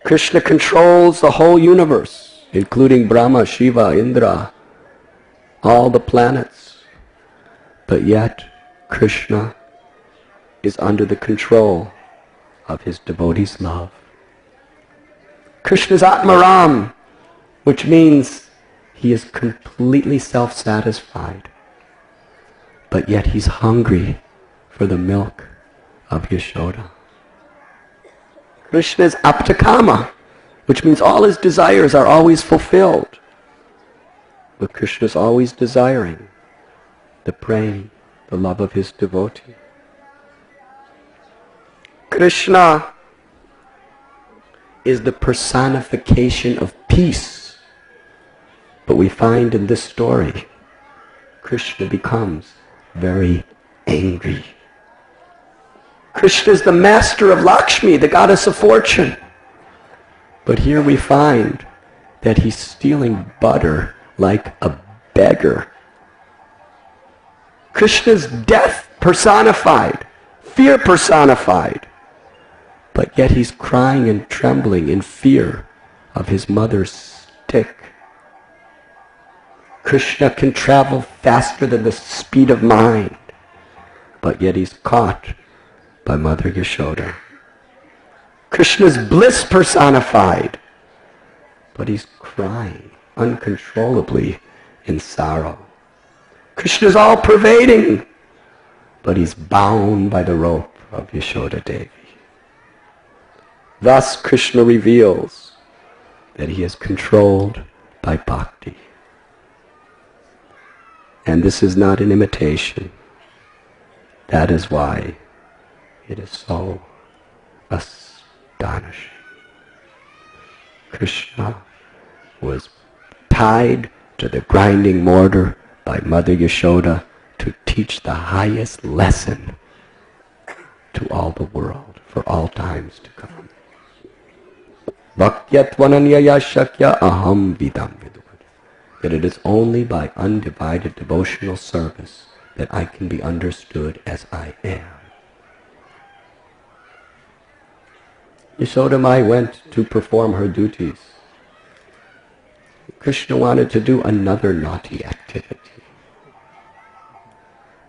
Krishna controls the whole universe, including Brahma, Shiva, Indra, all the planets. But yet, Krishna is under the control of his devotee's love. Krishna is Atmaram, which means he is completely self-satisfied. But yet he's hungry for the milk of Yashoda. Krishna is Aptakama, which means all his desires are always fulfilled. But Krishna is always desiring the prem, the love of his devotee. Krishna is the personification of peace. But we find in this story, Krishna becomes very angry. Krishna is the master of Lakshmi, the goddess of fortune. But here we find that he's stealing butter like a beggar. Krishna's death personified, fear personified. But yet he's crying and trembling in fear of his mother's stick. Krishna can travel faster than the speed of mind, but yet he's caught by Mother Yashoda. Krishna's bliss personified, but he's crying uncontrollably in sorrow. Krishna's all-pervading, but he's bound by the rope of Yashoda Devi. Thus Krishna reveals that he is controlled by bhakti. And this is not an imitation. That is why it is so astonishing. Krishna was tied to the grinding mortar by Mother Yashoda to teach the highest lesson to all the world for all times to come. Bhaktyatvanyaya shakya aham vidam vidur. That it is only by undivided devotional service that I can be understood as I am. Yashoda Mai went to perform her duties. Krishna wanted to do another naughty activity.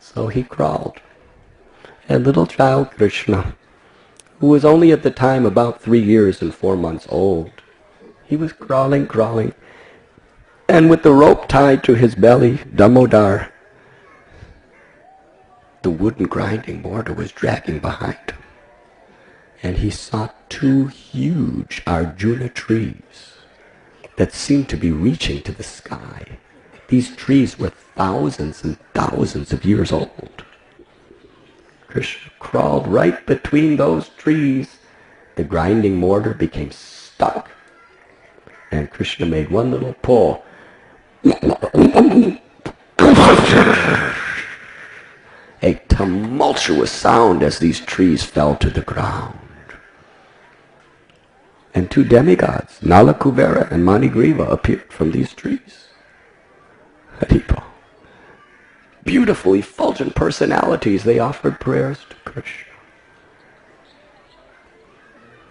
So he crawled. And little child Krishna, who was only at the time about 3 years and 4 months old, he was crawling, and with the rope tied to his belly, Damodar, the wooden grinding mortar was dragging behind him. And he saw 2 huge Arjuna trees that seemed to be reaching to the sky. These trees were thousands and thousands of years old. Krishna crawled right between those trees. The grinding mortar became stuck. And Krishna made one little pull. A tumultuous sound as these trees fell to the ground. And 2 demigods, Nala Kuvera and Manigriva, appeared from these trees. Haribo. Beautiful, effulgent personalities, they offered prayers to Krishna.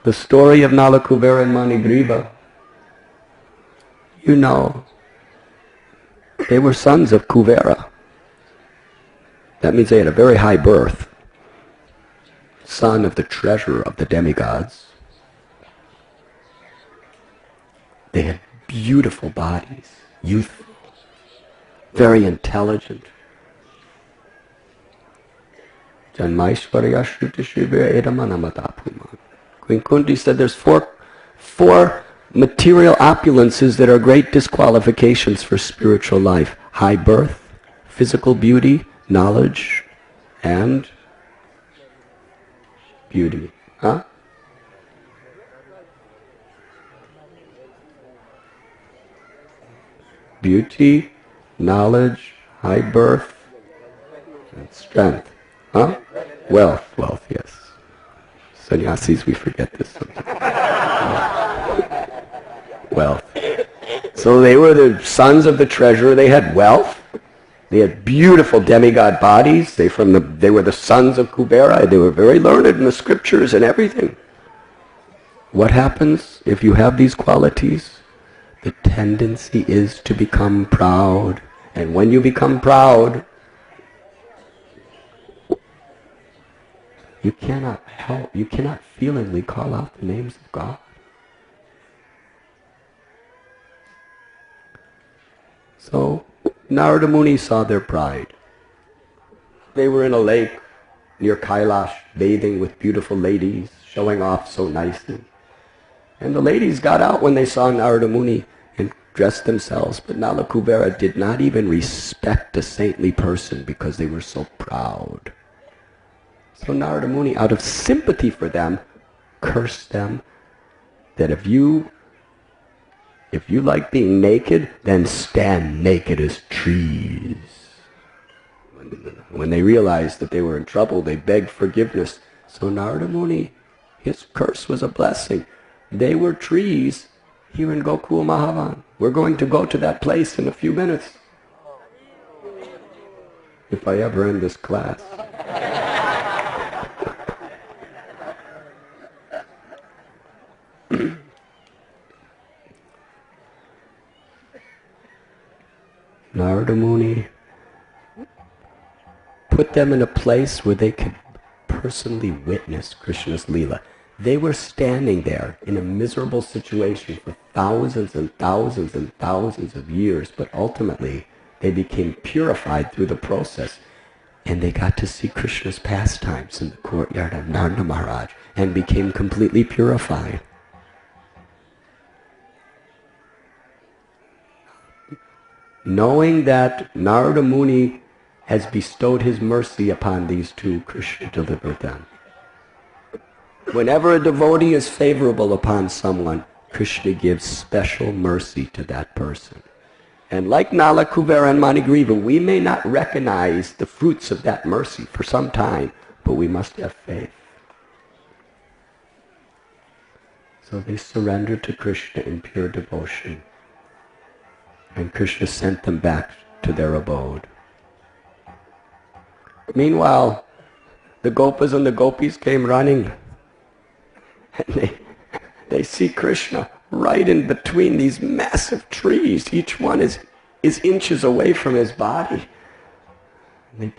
The story of Nala Kuvera and Manigriva, you know, they were sons of Kuvera. That means they had a very high birth. Son of the treasurer of the demigods. They had beautiful bodies, youthful. very intelligent. Janmaishvarya Shruti Shivya Edamanamatapuman. Queen Kunti said there's four material opulences that are great disqualifications for spiritual life. High birth, physical beauty, knowledge, and beauty. Huh? Beauty, knowledge, high birth, and strength. Huh? Wealth, yes. Sannyasis, we forget this sometimes. Wealth. So they were the sons of the treasurer. They had wealth. They had beautiful demigod bodies. They were the sons of Kubera. They were very learned in the scriptures and everything. What happens if you have these qualities? The tendency is to become proud. And when you become proud, you cannot feelingly call out the names of God. So Narada Muni saw their pride. They were in a lake near Kailash, bathing with beautiful ladies, showing off so nicely. And the ladies got out when they saw Narada Muni and dressed themselves, but Nala Kubera did not even respect a saintly person because they were so proud. So Narada Muni, out of sympathy for them, cursed them that if you like being naked, then stand naked as trees. When they realized that they were in trouble, they begged forgiveness. So Narada Muni, his curse was a blessing. They were trees here in Gokul Mahavan. We're going to go to that place in a few minutes. If I ever end this class. Narada Muni put them in a place where they could personally witness Krishna's Leela. They were standing there in a miserable situation for thousands and thousands and thousands of years, but ultimately they became purified through the process, and they got to see Krishna's pastimes in the courtyard of Nanda Maharaj and became completely purified. Knowing that Narada Muni has bestowed his mercy upon these two, Krishna delivered them. Whenever a devotee is favorable upon someone, Krishna gives special mercy to that person. And like Nala, Kuvera, and Manigriva, we may not recognize the fruits of that mercy for some time, but we must have faith. So they surrendered to Krishna in pure devotion. And Krishna sent them back to their abode. Meanwhile, the Gopas and the Gopis came running. And they see Krishna right in between these massive trees. Each one is inches away from his body. And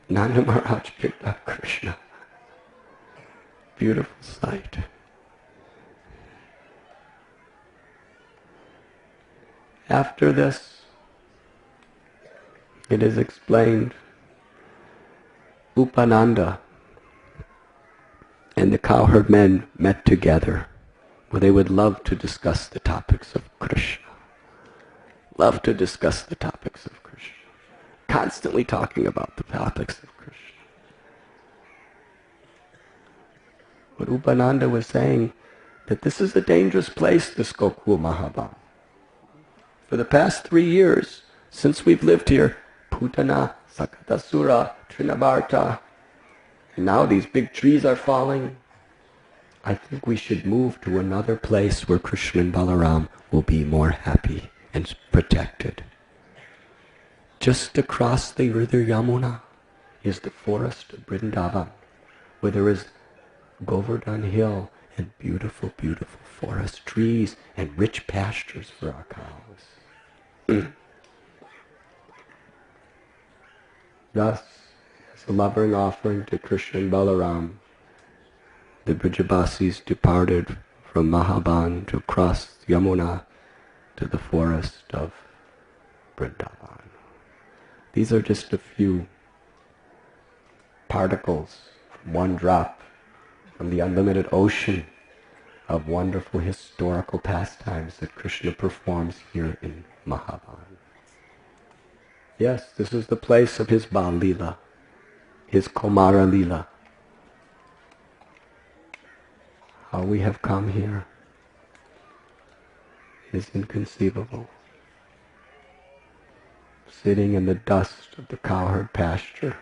Nanda Maharaj picked up Krishna. Beautiful sight. After this, it is explained, Upananda and the cowherd men met together where they would love to discuss the topics of Krishna. Love to discuss the topics of Krishna. Constantly talking about the topics of Krishna. But Upananda was saying that this is a dangerous place, this Gokul Mahavan. For the past 3 years, since we've lived here, Putana, Sakatasura, Trinabarta, and now these big trees are falling. I think we should move to another place where Krishna and Balaram will be more happy and protected. Just across the river Yamuna is the forest of Vrindavan, where there is Govardhan Hill and beautiful, beautiful forest trees and rich pastures for our cows. Thus, as a loving offering to Krishna and Balaram, the Brijabasis departed from Mahavan to cross Yamuna to the forest of Vrindavan. These are just a few particles from one drop from the unlimited ocean of wonderful historical pastimes that Krishna performs here in Mahavan. Yes, this is the place of his Bal Lila, his Komara Lila. How we have come here is inconceivable. Sitting in the dust of the cowherd pasture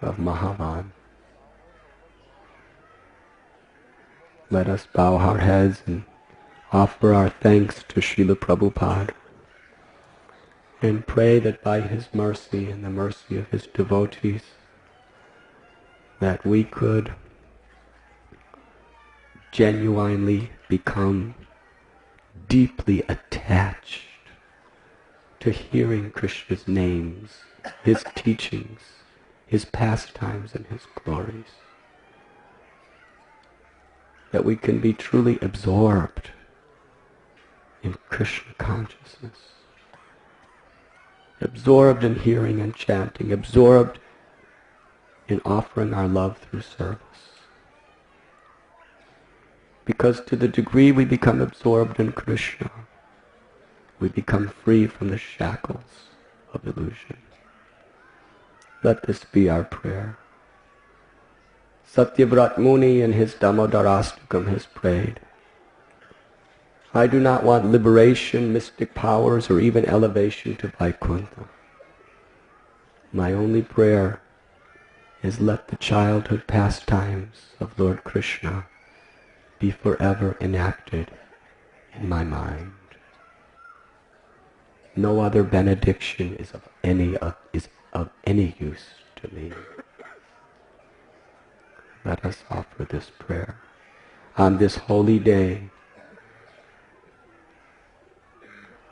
of Mahavan. Let us bow our heads and offer our thanks to Srila Prabhupada and pray that by his mercy and the mercy of his devotees that we could genuinely become deeply attached to hearing Krishna's names, his teachings, his pastimes and his glories. That we can be truly absorbed in Krishna consciousness. Absorbed in hearing and chanting, absorbed in offering our love through service. Because to the degree we become absorbed in Krishna, we become free from the shackles of illusion. Let this be our prayer. Satyavrat Muni in his Damodarastakam has prayed, I do not want liberation, mystic powers, or even elevation to Vaikuntha. My only prayer is let the childhood pastimes of Lord Krishna be forever enacted in my mind. No other benediction is of any use to me. Let us offer this prayer on this holy day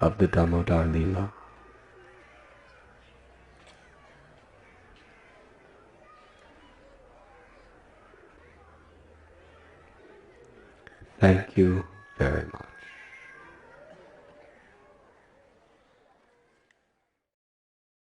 of the Damodar Leela. Thank you very much.